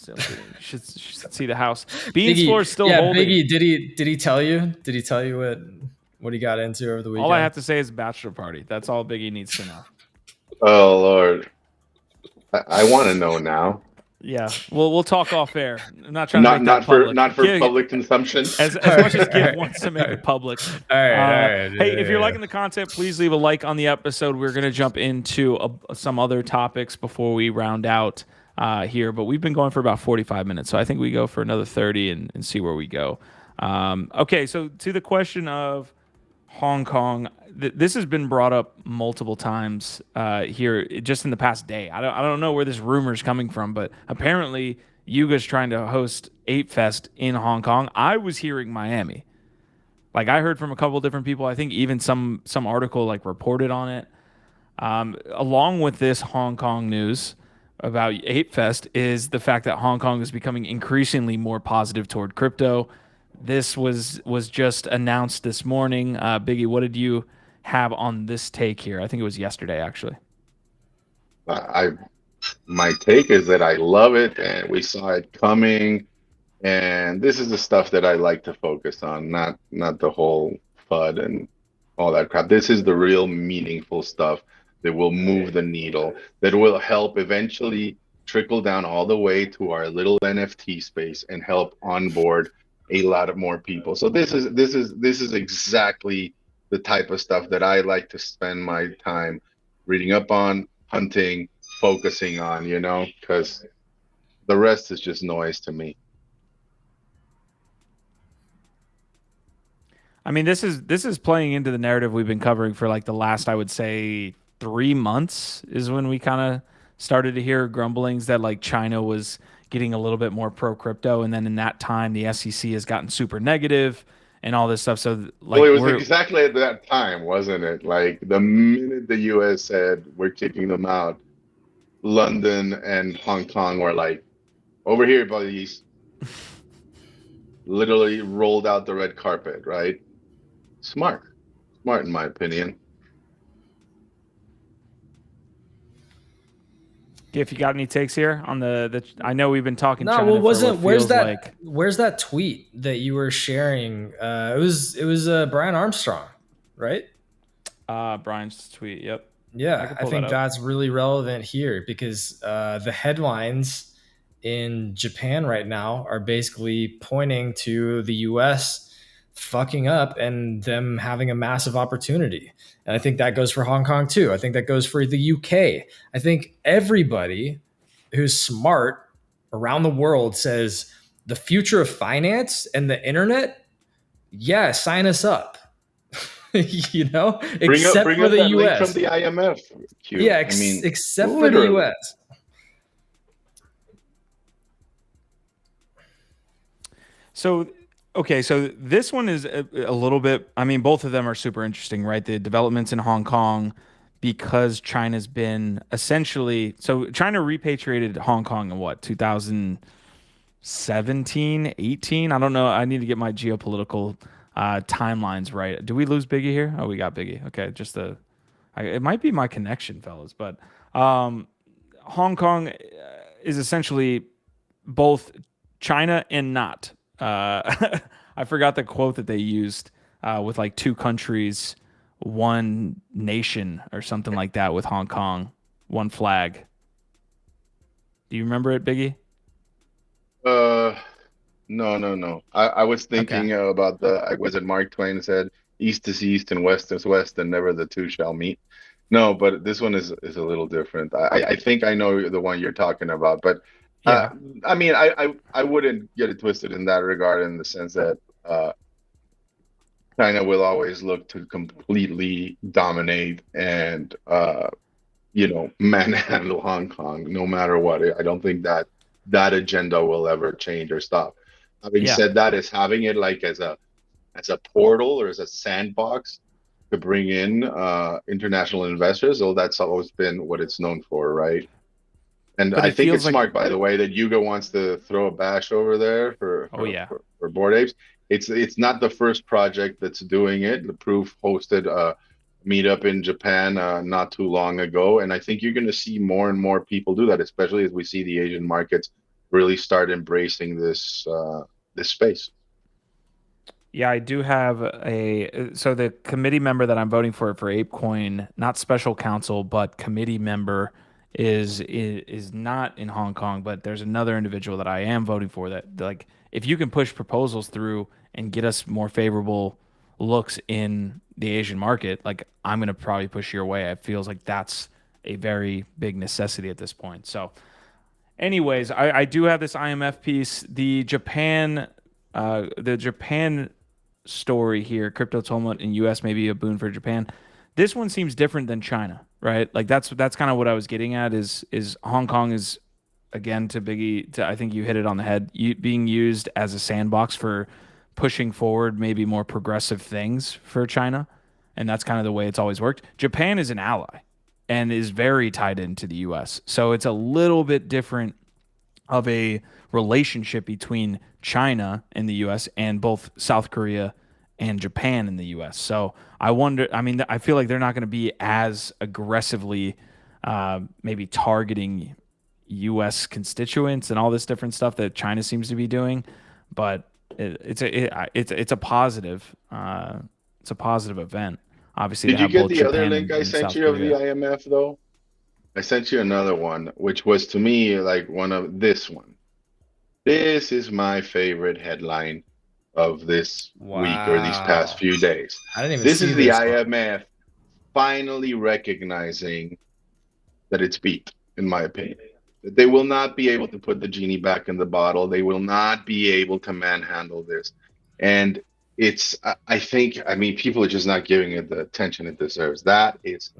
You should see the house. Beans floor is still holding. Biggie, did he tell you? Did he tell you what he got into over the weekend? All I have to say is bachelor party. That's all Biggie needs to know. Oh Lord, I want to know now. Yeah, we'll talk off air. I'm not trying to make that public. Not for public consumption. As much as Gibb wants to make it public. All right. Hey, if you're liking the content, please leave a like on the episode. We're gonna jump into some other topics before we round out here, but we've been going for about 45 minutes, so I think we go for another 30 and see where we go. Okay, so to the question of Hong Kong. This has been brought up multiple times here just in the past day. I don't know where this rumor is coming from, but apparently Yuga's trying to host Ape Fest in Hong Kong. I was hearing Miami. Like I heard from a couple different people. I think even some article like reported on it. Along with this Hong Kong news about Ape Fest is the fact that Hong Kong is becoming increasingly more positive toward crypto. This was just announced this morning. Biggie, what did you have on this take here? I think it was yesterday, actually. I my take is that I love it, and we saw it coming. And this is the stuff that I like to focus on, not the whole FUD and all that crap. This is the real meaningful stuff that will move the needle, that will help eventually trickle down all the way to our little NFT space and help onboard a lot of more people. So this is exactly the type of stuff that I like to spend my time reading up on, hunting, focusing on, because the rest is just noise to me. I mean, this is playing into the narrative we've been covering for like the last, I would say, 3 months is when we kind of started to hear grumblings that like China was getting a little bit more pro crypto, and then in that time the SEC has gotten super negative and all this stuff. So like, Well, it was exactly at that time, wasn't it? Like the minute the US said we're kicking them out, London and Hong Kong were like, over here, buddies. Literally rolled out the red carpet, right? Smart in my opinion. if you got any takes here on the I know we've been talking. No, China well, wasn't for what where's that like. where's that tweet that you were sharing? It was Brian Armstrong, right? Brian's tweet. Yep. Yeah, I think that's really relevant here because the headlines in Japan right now are basically pointing to the US fucking up and them having a massive opportunity. And I think that goes for Hong Kong too. I think that goes for the UK. I think everybody who's smart around the world says the future of finance and the internet, yeah, sign us up. Except bring for up the that link US. from the IMF. Q. Yeah, I mean, except for the literally. US. So, okay, so this one is a little bit, I mean, both of them are super interesting, right? The developments in Hong Kong, because China's been essentially, so China repatriated Hong Kong in what, 2017, 18? I don't know. I need to get my geopolitical timelines right. Do we lose Biggie here? Oh, we got Biggie. Okay, it might be my connection, fellas, but Hong Kong is essentially both China and not. I forgot the quote that they used with like two countries, one nation or something like that with Hong Kong, one flag. Do you remember it, Biggie? No. I was thinking about was it Mark Twain said, "East is east and west is west, and never the two shall meet." No, but this one is a little different. I think I know the one you're talking about, but Yeah. I mean, I wouldn't get it twisted in that regard, in the sense that China will always look to completely dominate and manhandle Hong Kong no matter what. I don't think that agenda will ever change or stop. Having said that, is having it like as a portal or as a sandbox to bring in international investors. So that's always been what it's known for, right? And I think it's smart, by the way, that Yuga wants to throw a bash over there for Bored Apes. It's not the first project that's doing it. The Proof hosted a meetup in Japan not too long ago, and I think you're going to see more and more people do that, especially as we see the Asian markets really start embracing this space. Yeah, I do have so the committee member that I'm voting for ApeCoin, not special counsel, but committee member is not in Hong Kong, but there's another individual that I am voting for that, like, if you can push proposals through and get us more favorable looks in the Asian market, like, I'm going to probably push your way. It feels like that's a very big necessity at this point. So anyways, I do have this IMF piece. The Japan story here. Crypto tumult in U.S. may be a boon for Japan. This one seems different than China, right? Like that's kind of what I was getting at. Is Hong Kong is, again, to Biggie, I think you hit it on the head, being used as a sandbox for pushing forward maybe more progressive things for China, and that's kind of the way it's always worked. Japan is an ally and is very tied into the U.S., so it's a little bit different of a relationship between China and the U.S. and both South Korea and Japan in the U.S. So I wonder. I mean, I feel like they're not going to be as aggressively maybe targeting U.S. constituents and all this different stuff that China seems to be doing, but it's a positive. It's a positive event. Obviously, Did to you have get both the other Japan link I and sent South you of the Korea. IMF though? I sent you another one, which was to me like one of this one. This is my favorite headline of this week or these past Wow. few days. I didn't even This see is the this one. IMF finally recognizing that it's beat, in my opinion. That they will not be able to put the genie back in the bottle. They will not be able to manhandle this. And it's, I think, I mean, people are just not giving it the attention it deserves. That is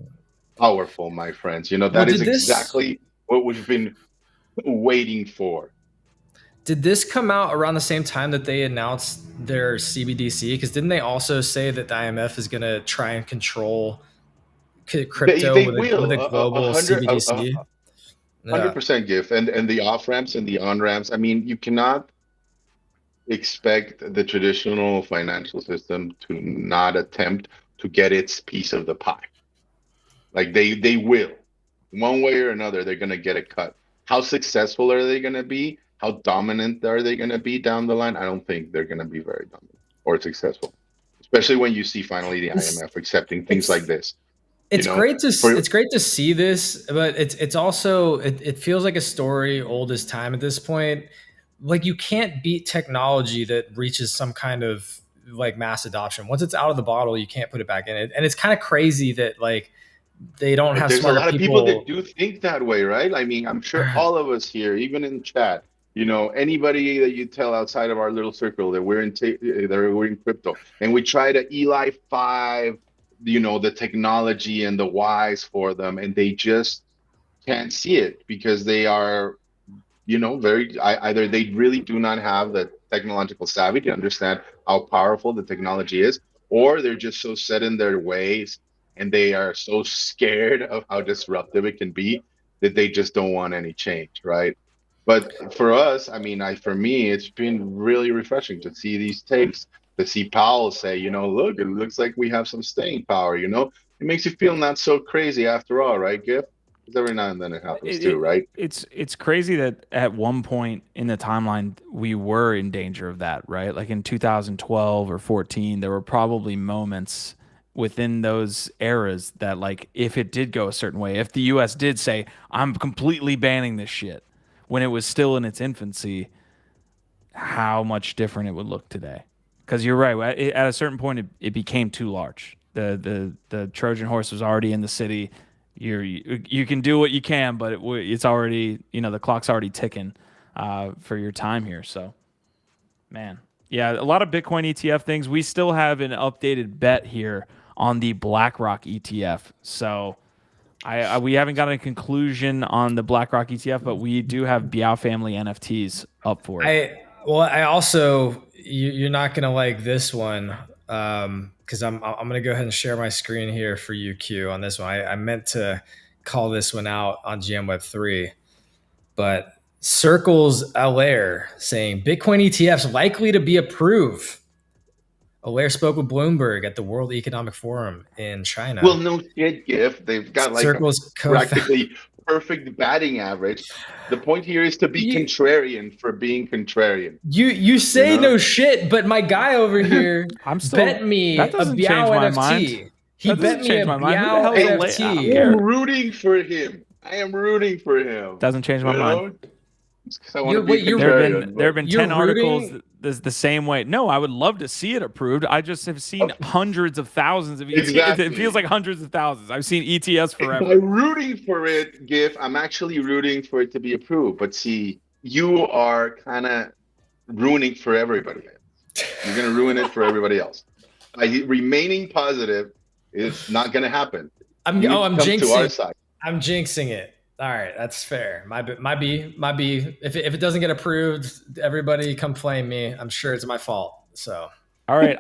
powerful, my friends. You know, Well, that is exactly what we've been waiting for. did this come out around the same time that they announced their CBDC? Because didn't they also say that the IMF is going to try and control crypto They with will a global CBDC? Yeah. 100% gift and the off ramps and the on ramps. I mean, you cannot expect the traditional financial system to not attempt to get its piece of the pie. Like they will, one way or another, they're gonna get a cut. How successful are they gonna be? How dominant are they gonna be down the line? I don't think they're gonna be very dominant or successful, especially when you see finally the It's IMF accepting things it's like this. You know, it's great to see this, but it's also it feels like a story old as time at this point. Like you can't beat technology that reaches some kind of like mass adoption. Once it's out of the bottle, you can't put it back in it. And it's kind of crazy that like they don't have there's a smarter lot of people that people. do think that way, right? I mean, I'm sure all of us here, even in chat, you know, anybody that you tell outside of our little circle that we're in crypto, and we try to Eli 5, you know, the technology and the whys for them, and they just can't see it because they are, you know, either they really do not have the technological savvy to understand how powerful the technology is, or they're just so set in their ways and they are so scared of how disruptive it can be that they just don't want any change, right? But for us, I mean, for me, it's been really refreshing to see these takes, to see Powell say, you know, look, it looks like we have some staying power, you know? It makes you feel not so crazy after all, right, Giff? Because every now and then it happens too, right? It's crazy that at one point in the timeline we were in danger of that, right? Like in 2012 or 14, there were probably moments within those eras that, like, if it did go a certain way, if the US did say, I'm completely banning this shit when it was still in its infancy, how much different it would look today. Because you're right, at a certain point it became too large. The Trojan horse was already in the city. You can do what you can, but it's already, you know, the clock's already ticking for your time here. So, man, yeah, a lot of Bitcoin ETF things. We still have an updated bet here on the BlackRock ETF. So, we haven't got a conclusion on the BlackRock ETF, but we do have Biao family NFTs up for it. I also you're not gonna like this one because I'm gonna go ahead and share my screen here for you, Q, on this one. I meant to call this one out on GM Web3, but Circles Alaire saying Bitcoin ETFs likely to be approved. Alaire spoke with Bloomberg at the World Economic Forum in China. Well, no shit, Giff. They've got like Circles a practically perfect batting average. The point here is to be contrarian for being contrarian. You say no shit, but my guy over here bet me that a doesn't Biao change my NFT. mind. He bet me a Biao NFT. I am rooting for him. I am rooting for him. Doesn't change my mind. I want to be contrarian. There have been 10 articles the same way. No, I would love to see it approved. I just have seen hundreds of thousands of ETFs. Exactly. It feels like hundreds of thousands. I've seen ETFs forever. I'm rooting for it, Giff. I'm actually rooting for it to be approved. But see, you are kind of ruining for everybody. You're gonna ruin it for everybody else. By remaining positive, it's not gonna happen. I'm You need to come to our jinxing. side. I'm jinxing it. All right, that's fair. Might be. If it doesn't get approved, everybody come flame me. I'm sure it's my fault. So. All right,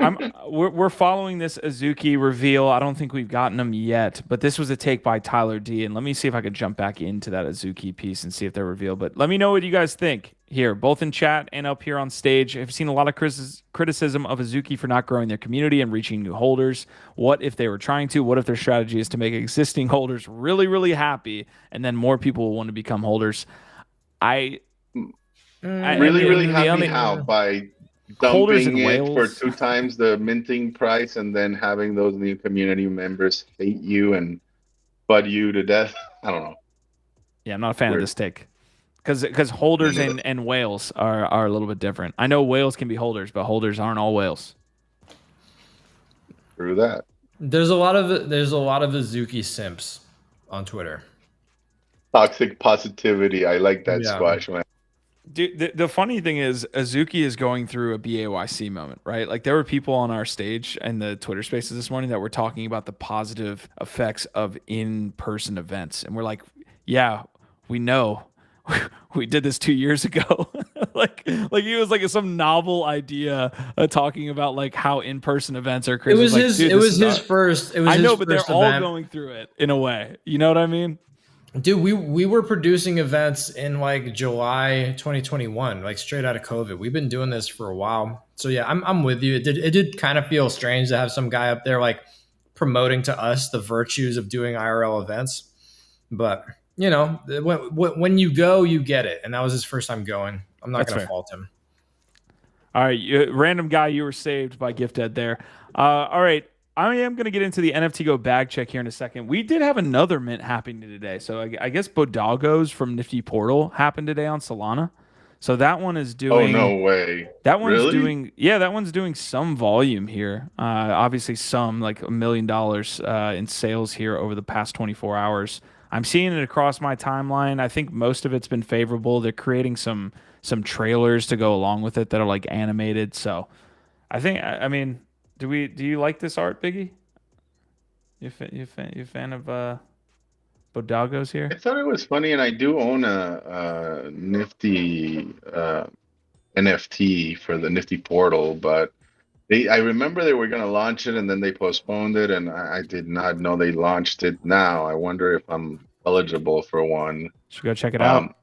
we're following this Azuki reveal. I don't think we've gotten them yet, but this was a take by Tyler D. And let me see if I could jump back into that Azuki piece and see if they're revealed. But let me know what you guys think here, both in chat and up here on stage. I've seen a lot of criticism of Azuki for not growing their community and reaching new holders. What if they were trying to? What if their strategy is to make existing holders really, really happy, and then more people will want to become holders? Really happy how? By holders dumping in it Wales for 2 times the minting price and then having those new community members hate you and bud you to death. I don't know. Yeah, I'm not a fan of this take. Because holders and whales are a little bit different. I know whales can be holders, but holders aren't all whales. Through that. There's a lot of Azuki simps on Twitter. Toxic positivity. I like that squash, man. Dude, the funny thing is Azuki is going through a BAYC moment, right? Like there were people on our stage and the Twitter spaces this morning that were talking about the positive effects of in-person events. And we're like, yeah, we know. We did this 2 years ago. like it was like some novel idea talking about like how in-person events are crazy. It was his first. I know, but they're all going through it in a way. You know what I mean? Dude, we were producing events in like July 2021, like straight out of COVID. We've been doing this for a while. So yeah, I'm with you. It did kind of feel strange to have some guy up there like promoting to us the virtues of doing IRL events. But, you know, when you go, you get it. And that was his first time going. I'm not going to fault him. All right, random guy, you were saved by Gift Ed there. All right. I am going to get into the NFT Go Bag Check here in a second. We did have another mint happening today. So I guess Bodagos from Nifty Portal happened today on Solana. So that one is doing... Oh, no way. That one's doing... Yeah, that one's doing some volume here. Obviously some, like $1 million in sales here over the past 24 hours. I'm seeing it across my timeline. I think most of it's been favorable. They're creating some trailers to go along with it that are like animated. So I think... I mean... Do you like this art, Biggie? You fan of Bodagos here? I thought it was funny, and I do own a Nifty NFT for the Nifty Portal, but I remember they were going to launch it, and then they postponed it, and I did not know they launched it now. I wonder if I'm eligible for one. Should we go check it out?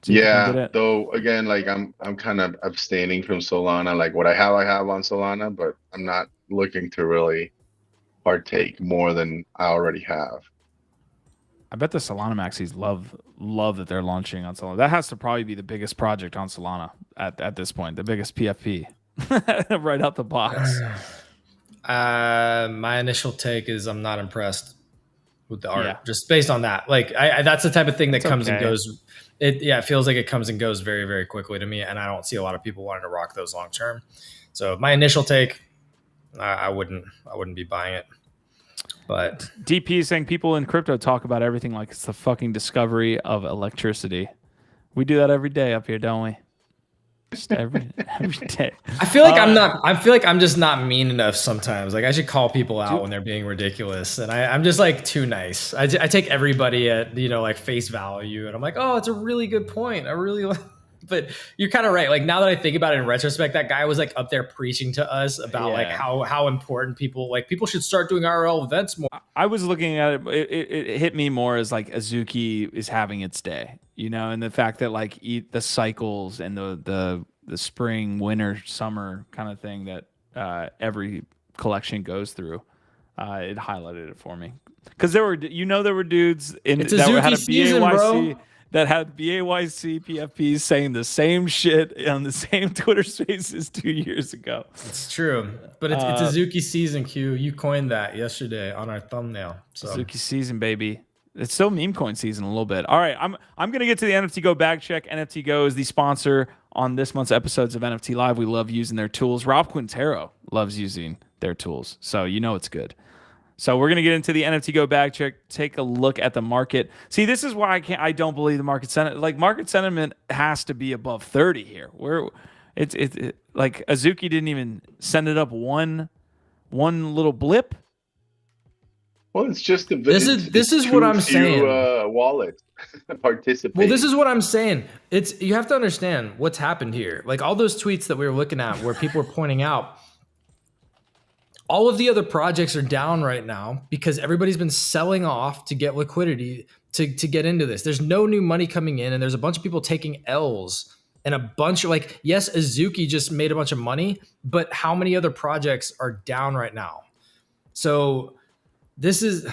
Yeah, though again, like I'm kind of abstaining from Solana. Like what I have on Solana, but I'm not looking to really partake more than I already have. I bet the Solana maxis love that they're launching on Solana. That has to probably be the biggest project on Solana at this point, the biggest PFP right out the box. My initial take is I'm not impressed with the art, just based on that. Like that's the type of thing that comes and goes. It feels like it comes and goes very, very quickly to me, and I don't see a lot of people wanting to rock those long term. So my initial take, I wouldn't be buying it. But DP is saying people in crypto talk about everything like it's the fucking discovery of electricity. We do that every day up here, don't we? Just every day. I feel like I'm just not mean enough sometimes. Like I should call people out when they're being ridiculous, and I'm just like too nice. I take everybody at like face value, and I'm like, oh, it's a really good point. I really. But you're kind of right. Like now that I think about it in retrospect, that guy was like up there preaching to us about like how important people should start doing RL events more. I was looking at it. It hit me more as like Azuki is having its day, and the fact that like the cycles and the spring, winter, summer kind of thing that every collection goes through. It highlighted it for me because there were dudes that had a season, BAYC. bro. That had BAYC PFPs saying the same shit on the same Twitter spaces 2 years ago. It's true, but it's Azuki season, Q. You coined that yesterday on our thumbnail. So. Azuki season, baby. It's still meme coin season a little bit. All right, I'm gonna get to the NFT Go Bag Check. NFT Go is the sponsor on this month's episodes of NFT Live. We love using their tools. Rob Quintero loves using their tools, so it's good. So we're gonna get into the NFT Go Bag Check. Take a look at the market. See, this is why I don't believe the market sentiment. Like market sentiment has to be above 30 here. Like Azuki didn't even send it up one little blip. Well, it's just This is what too I'm few saying. wallets participate. Well, this is what I'm saying. You have to understand what's happened here. Like all those tweets that we were looking at where people were pointing out, all of the other projects are down right now because everybody's been selling off to get liquidity to get into this. There's no new money coming in, and there's a bunch of people taking L's, and a bunch of like, yes, Azuki just made a bunch of money, but how many other projects are down right now? So this is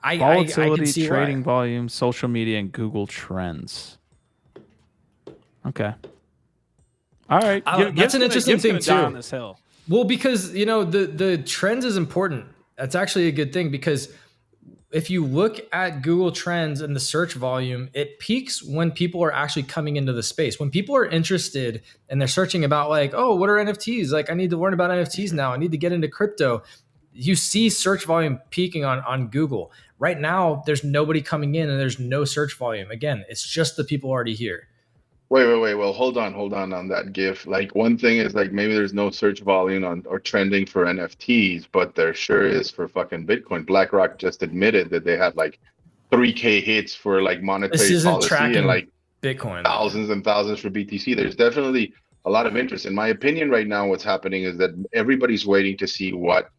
Volatility, I can see trading why. volume, social media, and Google Trends. Okay. All right. That's an interesting thing die too. on this hill. Well, because the trends is important. That's actually a good thing because if you look at Google Trends and the search volume, it peaks when people are actually coming into the space. When people are interested and they're searching about like, oh, what are NFTs? Like, I need to learn about NFTs now. I need to get into crypto. You see search volume peaking on Google. Right now, there's nobody coming in and there's no search volume. Again, it's just the people already here. Wait. Well, hold on that GIF. Like one thing is like maybe there's no search volume on or trending for NFTs, but there sure is for fucking Bitcoin. BlackRock just admitted that they had like 3K hits for like This monetary isn't policy and tracking like Bitcoin. thousands and thousands for BTC. There's definitely a lot of interest. In my opinion, right now, what's happening is that everybody's waiting to see what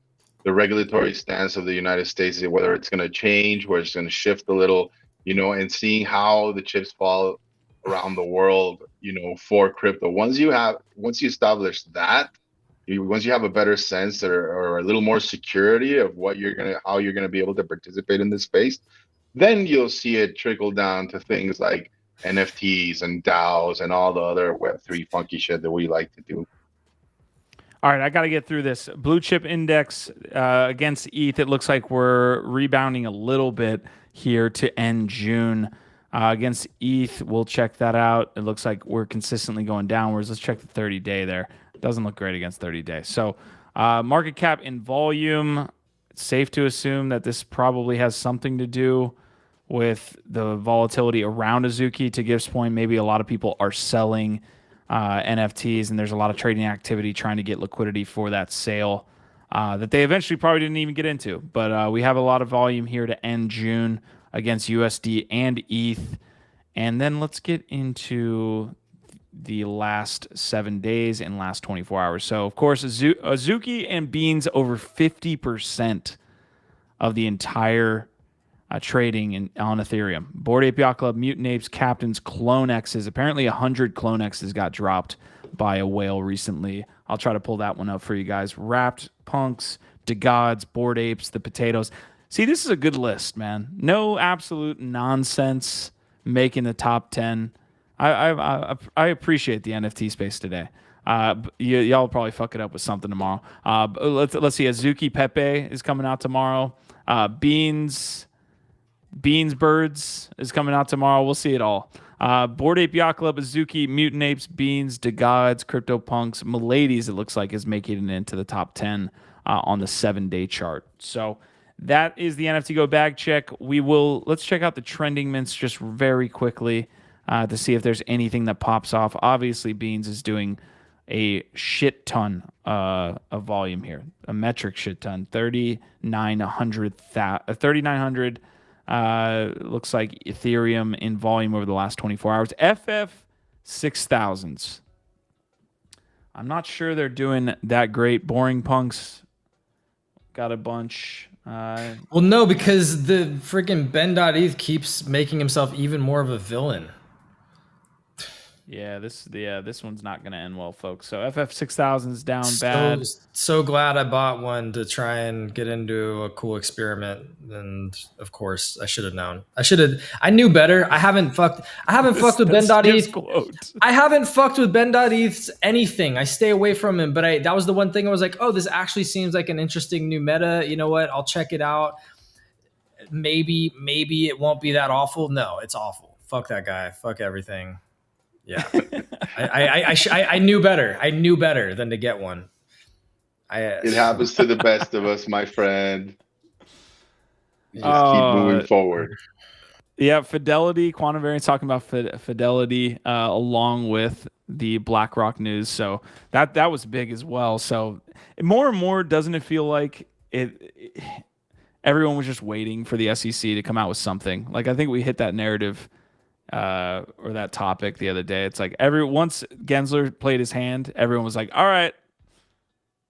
the regulatory stance of the United States is, whether it's going to change, whether it's going to shift a little, and seeing how the chips fall around the world, for crypto. Once you establish that, once you have a better sense or a little more security of how you're gonna be able to participate in this space, then you'll see it trickle down to things like NFTs and DAOs and all the other Web3 funky shit that we like to do. All right, I got to get through this. Blue chip index against ETH, it looks like we're rebounding a little bit here to end June. Against ETH, we'll check that out. It looks like we're consistently going downwards. Let's check the 30-day there. It doesn't look great against 30-day. So market cap and volume, it's safe to assume that this probably has something to do with the volatility around Azuki. To Gibbs' point, maybe a lot of people are selling NFTs, and there's a lot of trading activity trying to get liquidity for that sale that they eventually probably didn't even get into. But we have a lot of volume here to end June against USD and ETH. And then let's get into the last 7 days and last 24 hours. So, of course, Azuki and Beans over 50% of the entire trading on Ethereum. Bored Ape Yacht Club, Mutant Apes, Captains, Clone X's. Apparently 100 Clone X's got dropped by a whale recently. I'll try to pull that one up for you guys. Wrapped Punks, DeGods, Bored Apes, the Potatoes. See, this is a good list, man. No absolute nonsense making the top 10. I appreciate the NFT space today. Y'all probably fuck it up with something tomorrow. Let's see. Azuki Pepe is coming out tomorrow. Beans Birds is coming out tomorrow. We'll see it all. Bored Ape Yacht Club, Azuki, Mutant Apes, Beans, DeGods, CryptoPunks, Miladies, it looks like, is making it into the top 10 on the 7-day chart. So that is the NFT Go Bag Check. Let's check out the trending mints just very quickly to see if there's anything that pops off. Obviously, Beans is doing a shit ton of volume here, a metric shit ton, 3,900. Looks like Ethereum in volume over the last 24 hours. FF 6000s. I'm not sure they're doing that great. Boring Punks got a bunch. Well, no, because the freaking Ben.eth keeps making himself even more of a villain. Yeah, this one's not going to end well, folks. So FF6000's down bad. So glad I bought one to try and get into a cool experiment. And of course, I should have known. I knew better. I haven't fucked with Ben.eth. I haven't fucked with Ben.eth's anything. I stay away from him. But that was the one thing I was like, oh, this actually seems like an interesting new meta. You know what? I'll check it out. Maybe it won't be that awful. No, it's awful. Fuck that guy. Fuck everything. Yeah, I knew better. I knew better than to get one. It happens to the best of us, my friend. Just keep moving forward. Yeah, Fidelity, Quantum Variance talking about Fidelity along with the BlackRock news. So that was big as well. So more and more, doesn't it feel like everyone was just waiting for the SEC to come out with something? Like I think we hit that narrative or that topic the other day. It's like once Gensler played his hand, everyone was like, "All right,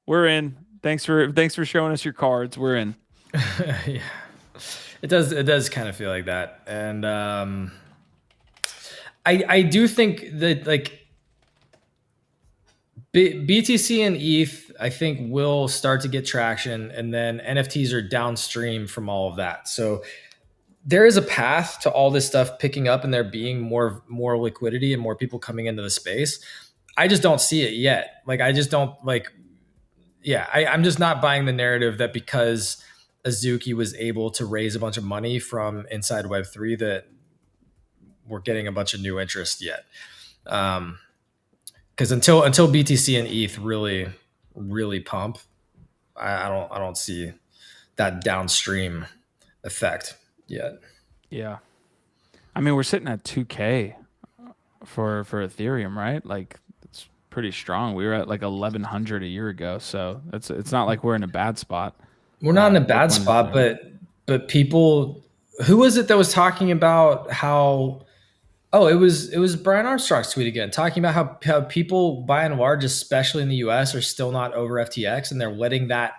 we're in. Thanks for showing us your cards. We're in." Yeah. It does kind of feel like that. And I do think that like BTC and ETH, I think will start to get traction, and then NFTs are downstream from all of that. So there is a path to all this stuff picking up and there being more liquidity and more people coming into the space. I just don't see it yet. Like I just don't like. Yeah, I'm just not buying the narrative that because Azuki was able to raise a bunch of money from inside Web3 that we're getting a bunch of new interest yet. Because until BTC and ETH really pump, I don't see that downstream effect yet. Yeah. I mean, we're sitting at 2K for Ethereum, right? Like it's pretty strong. We were at like 1100 a year ago, so it's not like we're in a bad spot. We're not in a bad spot, but people, who was it that was talking about how? Oh, it was Brian Armstrong's tweet again, talking about how people by and large, especially in the US, are still not over FTX, and they're letting that.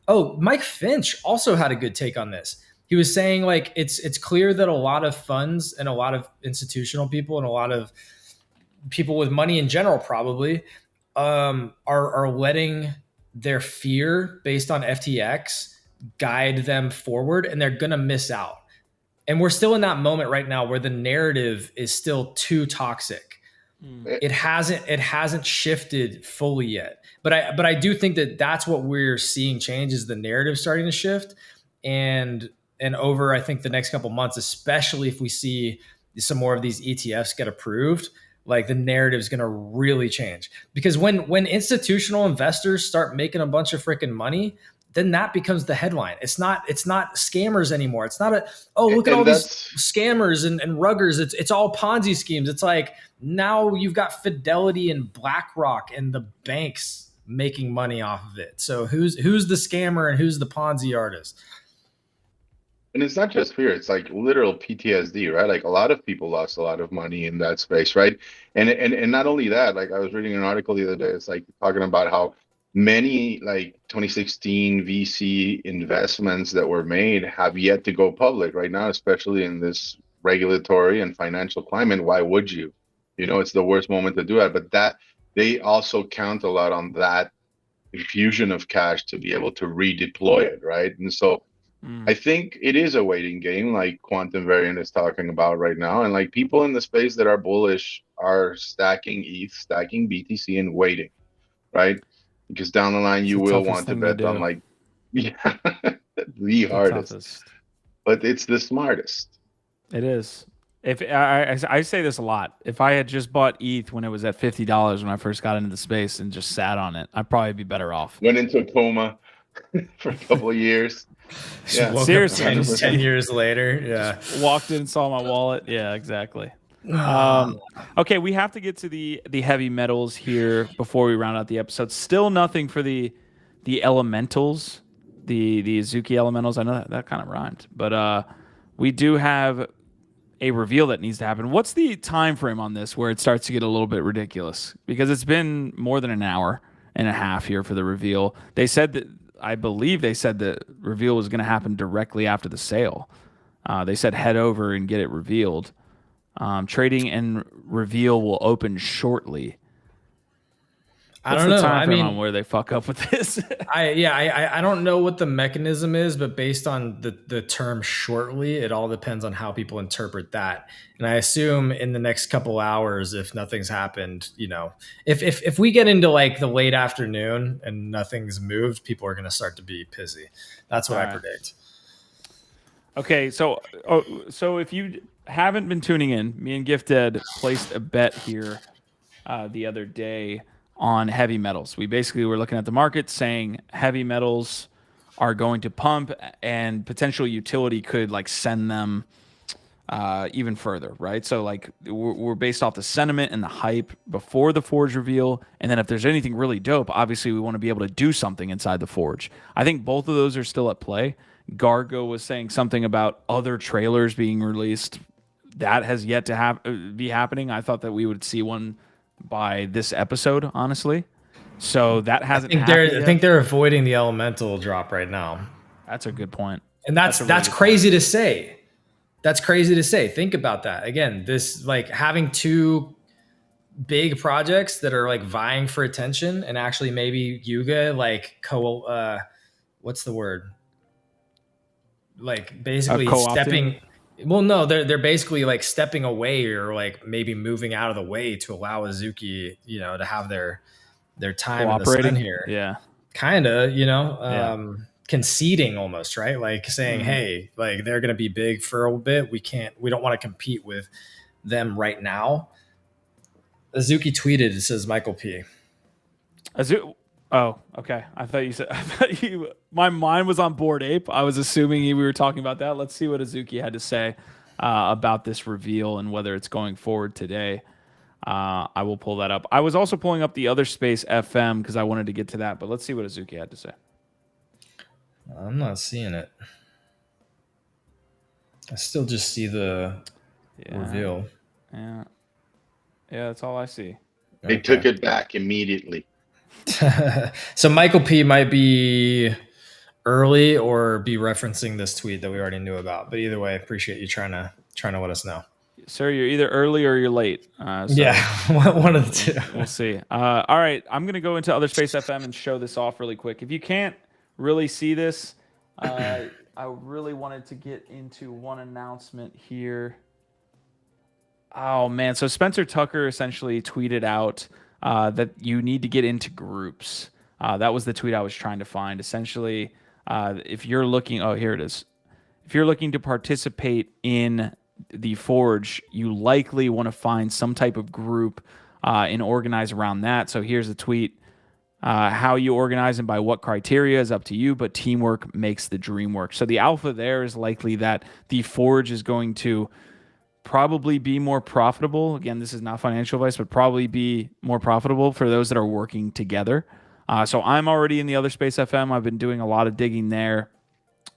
Oh, Mike Finch also had a good take on this. He was saying like it's clear that a lot of funds and a lot of institutional people and a lot of people with money in general probably are letting their fear based on FTX guide them forward, and they're gonna miss out. And we're still in that moment right now where the narrative is still too toxic. It hasn't shifted fully yet. But I do think that that's what we're seeing change, is the narrative starting to shift, and over I think the next couple months, especially if we see some more of these ETFs get approved, like the narrative is going to really change. Because when institutional investors start making a bunch of freaking money, then that becomes the headline. It's not scammers anymore. It's not look at all these scammers and ruggers. It's all Ponzi schemes. It's like now you've got Fidelity and BlackRock and the banks making money off of it. So who's the scammer and who's the Ponzi artist? And it's not just fear, it's like literal PTSD, right? Like a lot of people lost a lot of money in that space, right? And not only that, like I was reading an article the other day, it's like talking about how many like 2016 VC investments that were made have yet to go public right now, especially in this regulatory and financial climate. Why would you? You know, it's the worst moment to do that. But that they also count a lot on that infusion of cash to be able to redeploy it, right? And so I think it is a waiting game, like Quantum Variant is talking about right now. And like people in the space that are bullish are stacking ETH, stacking BTC and waiting, right? Because down the line, you will want to bet on like, yeah, the hardest, but it's the smartest. It is. If I say this a lot, if I had just bought ETH when it was at $50 when I first got into the space and just sat on it, I'd probably be better off. Went into a coma for a couple of years. Yeah, seriously, 10 years later, yeah, just walked in and saw my wallet. Yeah, exactly. Okay, we have to get to the heavy metals here before we round out the episode. Still nothing for the elementals, the Azuki Elementals. I know that kind of rhymed, but we do have a reveal that needs to happen. What's the time frame on this where it starts to get a little bit ridiculous? Because it's been more than an hour and a half here for the reveal. They said that. I believe they said the reveal was going to happen directly after the sale. They said head over and get it revealed. Trading and reveal will open shortly. I don't know. I mean, on where they fuck up with this. I don't know what the mechanism is, but based on the term shortly, it all depends on how people interpret that. And I assume in the next couple hours, if nothing's happened, you know, if we get into like the late afternoon and nothing's moved, people are going to start to be pissy. That's what I predict. Okay, so if you haven't been tuning in, me and Gifted placed a bet here the other day on heavy metals. We basically were looking at the market saying heavy metals are going to pump and potential utility could like send them even further, right? So like we're based off the sentiment and the hype before the Forge reveal, and then if there's anything really dope, obviously we want to be able to do something inside the Forge. I think both of those are still at play. Gargo was saying something about other trailers being released. That has yet to be happening. I thought that we would see one by this episode, honestly. So that hasn't happened yet. I think they're avoiding the elemental drop right now. That's a good point. And that's crazy to say. That's crazy to say. Think about that. Again, this like having two big projects that are like vying for attention, and actually maybe Yuga like what's the word? Like basically stepping. Well, no, they're basically like stepping away or like maybe moving out of the way to allow Azuki, to have their time in the sun here. Yeah. Kind of, conceding almost, right? Like saying, hey, like they're going to be big for a bit. We don't want to compete with them right now. Azuki tweeted, it says Michael P. Oh, okay. I thought you said, my mind was on Bored Ape. I was assuming we were talking about that. Let's see what Azuki had to say about this reveal and whether it's going forward today. I will pull that up. I was also pulling up the other space FM because I wanted to get to that, but let's see what Azuki had to say. I'm not seeing it. I still just see the reveal. Yeah, that's all I see. They took it back immediately. So Michael P might be early or be referencing this tweet that we already knew about. But either way, I appreciate you trying to let us know. Sir, you're either early or you're late. Yeah, one of the two. We'll see. All right, I'm going to go into Other Space FM and show this off really quick. If you can't really see this, I really wanted to get into one announcement here. Oh, man. So Spencer Tucker essentially tweeted out that you need to get into groups. That was the tweet I was trying to find. Essentially, if you're looking... Oh, here it is. If you're looking to participate in the Forge, you likely want to find some type of group and organize around that. So here's the tweet. How you organize and by what criteria is up to you, but teamwork makes the dream work. So the alpha there is likely that the Forge is going to probably be more profitable. Again, this is not financial advice, but probably be more profitable for those that are working together. So I'm already in the Other Space FM. I've been doing a lot of digging there.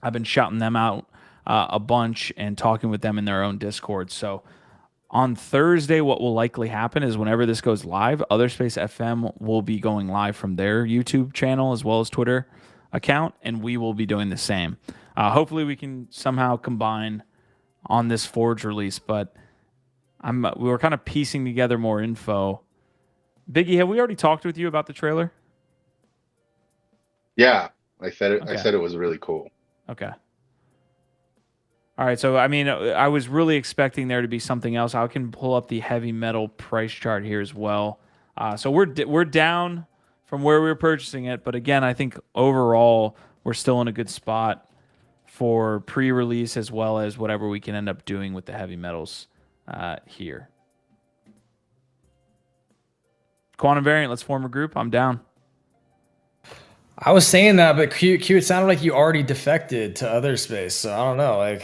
I've been shouting them out a bunch and talking with them in their own Discord. So on Thursday, what will likely happen is whenever this goes live, Other Space FM will be going live from their YouTube channel as well as Twitter account, and we will be doing the same. Hopefully we can somehow combine on this Forge release, but we were kind of piecing together more info. Biggie, have we already talked with you about the trailer? Yeah, I said it. Okay. I said it was really cool. Okay. All right, so I mean, I was really expecting there to be something else. I can pull up the heavy metal price chart here as well. So we're down from where we were purchasing it, but again, I think overall we're still in a good spot for pre-release as well as whatever we can end up doing with the heavy metals here. Quantum Variant, let's form a group. I'm down. I was saying that, but Q, it sounded like you already defected to Other Space. So I don't know. Like,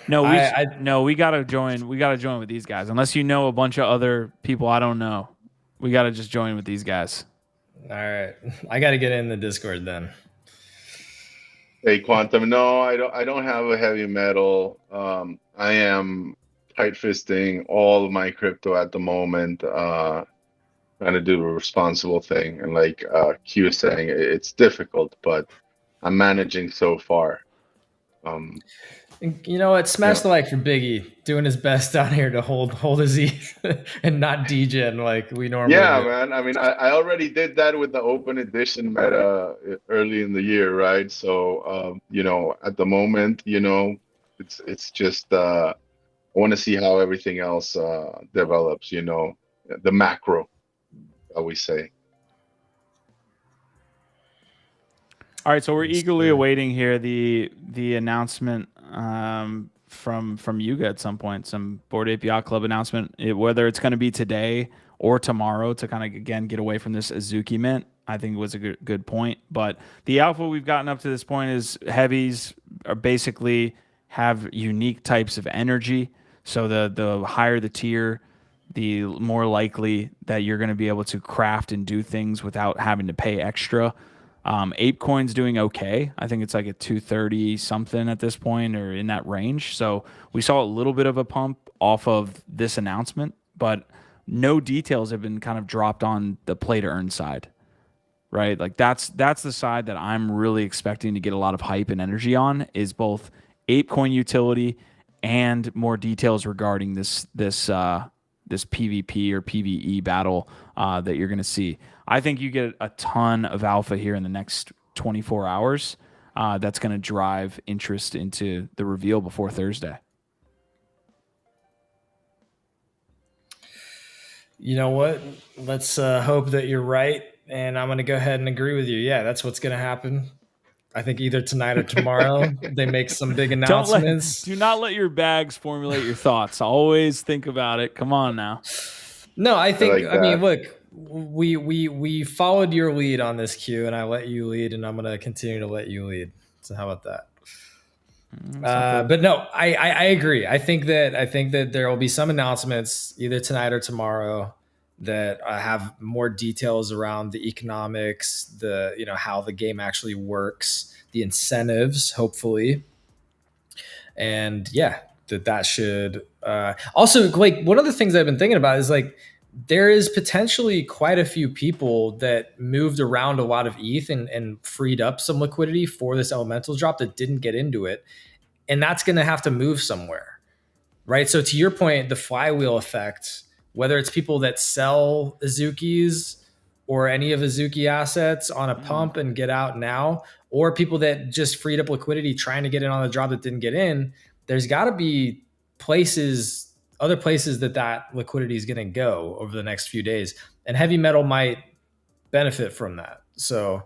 no, we gotta join. We gotta join with these guys. Unless you know a bunch of other people I don't know, we gotta just join with these guys. All right, I gotta get in the Discord then. Hey, Quantum. No, I don't have a heavy metal. I am tight fisting all of my crypto at the moment. Trying to do the responsible thing, and like Q is saying, it's difficult, but I'm managing so far. You know what? Smash the like for Biggie, doing his best down here to hold his ETH and not degen like we normally do. Man. I mean, I already did that with the open edition meta early in the year, right? So, at the moment, it's just I want to see how everything else develops. The macro, I we say. All right, so we're eagerly awaiting here the announcement from Yuga at some point, some Bored Ape Yacht Club announcement, whether it's going to be today or tomorrow to kind of, again, get away from this Azuki mint. I think it was a good point. But the alpha we've gotten up to this point is heavies are basically have unique types of energy. So the higher the tier, the more likely that you're going to be able to craft and do things without having to pay extra. ApeCoin's doing okay. I think it's like at 230 something at this point, or in that range. So we saw a little bit of a pump off of this announcement, but no details have been kind of dropped on the play to earn side, right? Like that's the side that I'm really expecting to get a lot of hype and energy on, is both ApeCoin utility and more details regarding this PvP or PvE battle that you're going to see. I think you get a ton of alpha here in the next 24 hours. That's going to drive interest into the reveal before Thursday. You know what? Let's hope that you're right. And I'm going to go ahead and agree with you. Yeah, that's what's going to happen. I think either tonight or tomorrow they make some big announcements. Do not let your bags formulate your thoughts. Always think about it. Come on now. No, I think, I mean, look, we followed your lead on this, Q, and I let you lead, and I'm going to continue to let you lead. So how about that? But no, I agree. I think that there will be some announcements either tonight or tomorrow that have more details around the economics, how the game actually works, the incentives, hopefully. And yeah, that should also, like, one of the things I've been thinking about is, like, there is potentially quite a few people that moved around a lot of ETH and freed up some liquidity for this Elementals drop that didn't get into it. And that's going to have to move somewhere, right? So to your point, the flywheel effect, whether it's people that sell Azukis or any of Azuki assets on a pump and get out now, or people that just freed up liquidity trying to get in on the drop that didn't get in, there's got to be other places that liquidity is going to go over the next few days. And heavy metal might benefit from that. So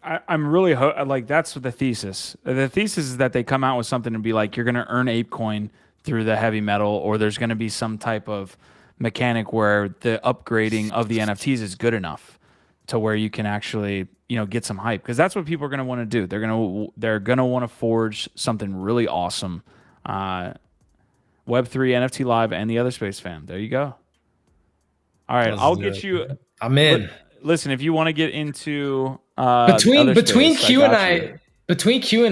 I'm really like, that's the thesis. The thesis is that they come out with something and be like, you're going to earn ApeCoin through the heavy metal, or there's going to be some type of mechanic where the upgrading of the NFTs is good enough to where you can actually, get some hype, because that's what people are going to want to do. They're going to want to forge something really awesome. Web3, NFT Live, and the other Space Fam. There you go. All right, I'll get you. I'm in. Listen, if you want to get into between Q and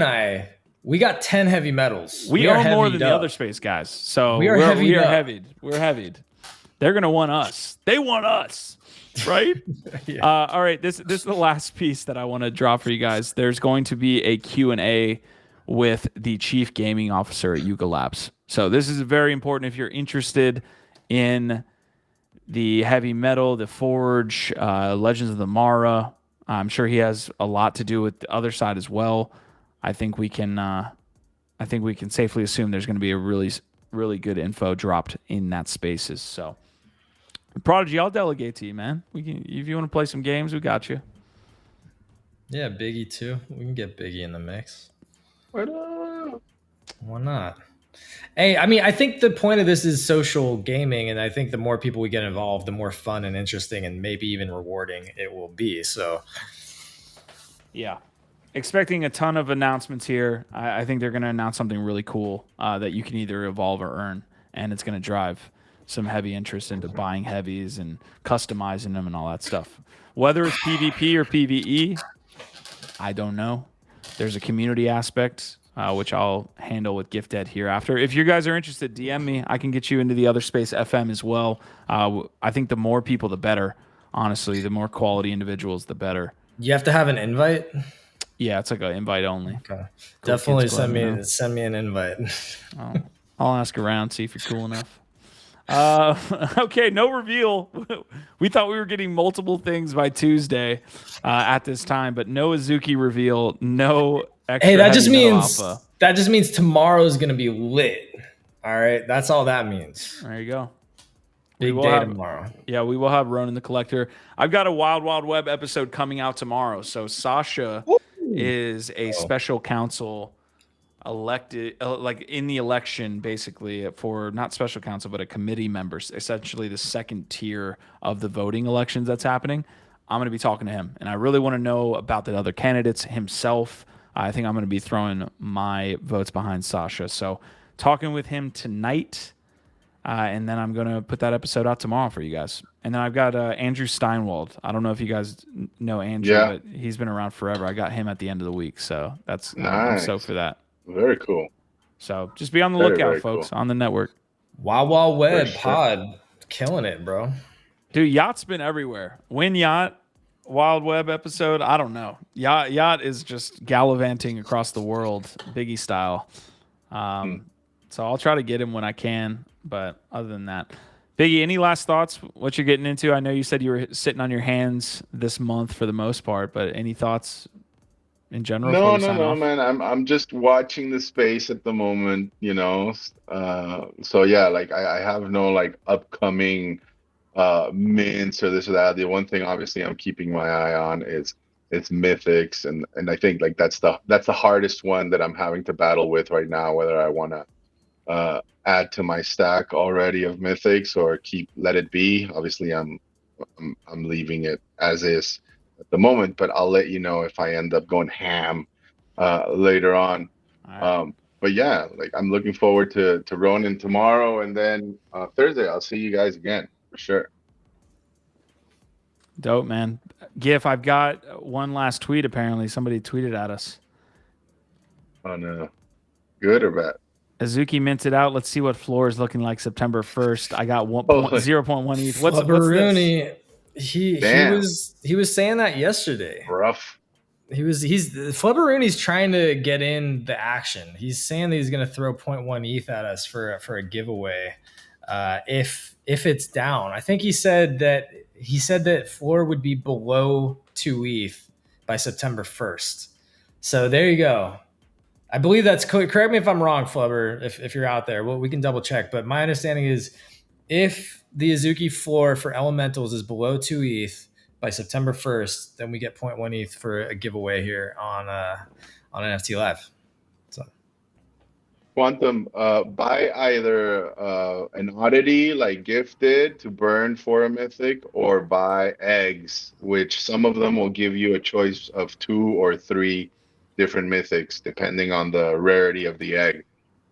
I, we got 10 heavy metals. We are more than the other space guys. So we are heavied. We're heavied. They're gonna want us. They want us, right? Yeah. All right. This is the last piece that I want to drop for you guys. There's going to be a Q&A with the chief gaming officer at Yuga Labs. So this is very important if you're interested in the heavy metal, the Forge, Legends of the Mara. I'm sure he has a lot to do with the other side as well. I think we can safely assume there's going to be a really, really good info dropped in that spaces. So, Prodigy, I'll delegate to you, man. If you want to play some games, we got you. Yeah, Biggie too. We can get Biggie in the mix. Why not? Why not? Hey, I mean, I think the point of this is social gaming, and I think the more people we get involved, the more fun and interesting and maybe even rewarding it will be. So, yeah, expecting a ton of announcements here. I think they're going to announce something really cool that you can either evolve or earn, and it's going to drive some heavy interest into buying heavies and customizing them and all that stuff. Whether it's PvP or PvE, I don't know. There's a community aspect, which I'll handle with GiftEd hereafter. If you guys are interested, DM me. I can get you into the other space FM as well. I think the more people, the better. Honestly, the more quality individuals, the better. You have to have an invite? Yeah, it's like an invite only. Okay. Cool. Definitely send me an invite. I'll ask around, see if you're cool enough. Okay, no reveal. We thought we were getting multiple things by Tuesday at this time, but no Azuki reveal, no extra. Hey, that just means tomorrow's gonna be lit. All right, that's all that means. There you go. Big day tomorrow. Yeah, we will have Ronan the Collector. I've got a Wild Wild Web episode coming out tomorrow. So Sasha is a special counsel elected, like in the election, basically, for not special counsel, but a committee member, essentially the second tier of the voting elections that's happening. I'm going to be talking to him, and I really want to know about the other candidates himself. I think I'm going to be throwing my votes behind Sasha. So talking with him tonight. And then I'm going to put that episode out tomorrow for you guys. And then I've got Andrew Steinwald. I don't know if you guys know Andrew, but he's been around forever. I got him at the end of the week. So that's I'm stoked for that. Very cool. So just be on the lookout, folks, on the network. Wild Wild Web pod. Killing it, bro. Dude, Yacht's been everywhere. Win Yacht, Wild Web episode. I don't know. Yacht is just gallivanting across the world, Biggie style. So I'll try to get him when I can. But other than that, Biggie, any last thoughts? What you're getting into? I know you said you were sitting on your hands this month for the most part, but any thoughts in general? No, man. I'm just watching the space at the moment, you know. So yeah, like I have no like upcoming mints or this or that. The one thing obviously I'm keeping my eye on is it's mythics, and I think like that's the hardest one that I'm having to battle with right now, whether I want to add to my stack already of mythics or let it be. Obviously I'm leaving it as is at the moment, but I'll let you know if I end up going ham later on. Right. But yeah, like I'm looking forward to Ronin tomorrow, and then Thursday I'll see you guys again for sure. Dope, man. GIF, I've got one last tweet. Apparently somebody tweeted at us. Oh no. Good or bad? Azuki minted out. Let's see what floor is looking like September 1st. I got 0.1 ETH. What's this? He was saying that yesterday. Rough. He's Flubberooni's trying to get in the action. He's saying that he's going to throw 0.1 ETH at us for a giveaway if it's down. I think he said that floor would be below 2 ETH by September 1st. So there you go. I believe that's correct me if I'm wrong, Flubber, if you're out there. Well, we can double check. But my understanding is if the Azuki floor for Elementals is below 2 ETH by September 1st, then we get 0.1 ETH for a giveaway here on NFT Live. So, Quantum, buy either an oddity like GIF did to burn for a mythic, or buy eggs, which some of them will give you a choice of 2 or 3 different mythics depending on the rarity of the egg.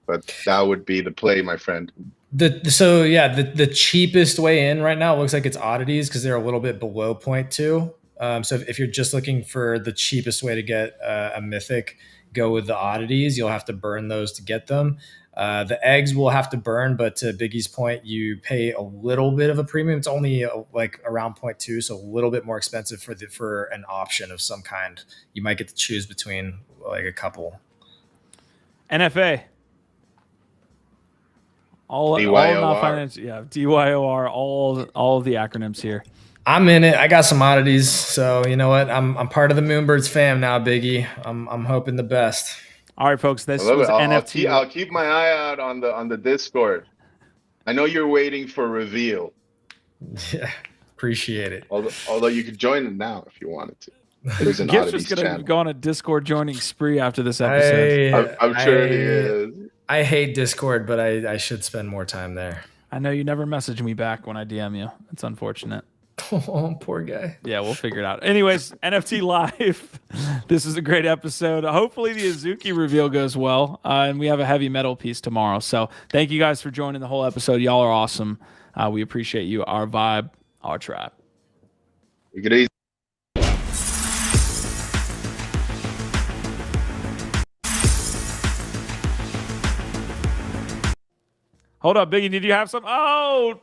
But that would be the play, my friend. The cheapest way in right now looks like it's oddities because they're a little bit below 0.2. So if you're just looking for the cheapest way to get a mythic, go with the oddities. You'll have to burn those to get them. The eggs will have to burn, but to Biggie's point, you pay a little bit of a premium. It's only like around 0.2, so a little bit more expensive for an option of some kind. You might get to choose between like a couple. NFA. All non-financial, DYOR, all of the acronyms here. I'm in it. I got some oddities, so you know what? I'm part of the Moonbirds fam now, Biggie. I'm hoping the best. All right, folks. This was NFT. I'll keep my eye out on the Discord. I know you're waiting for reveal. Yeah, appreciate it. Although you could join it now if you wanted to. There's an Gift's just gonna go on a Discord joining spree after this episode. I'm sure he is. I hate Discord, but I should spend more time there. I know you never message me back when I DM you. It's unfortunate. Oh, poor guy. Yeah, we'll figure it out. Anyways, NFT Live. This is a great episode. Hopefully the Azuki reveal goes well, and we have a heavy metal piece tomorrow. So thank you guys for joining the whole episode. Y'all are awesome. We appreciate you. Our vibe, our trap. Take it easy. Hold up, Biggie. Did you have some? Oh,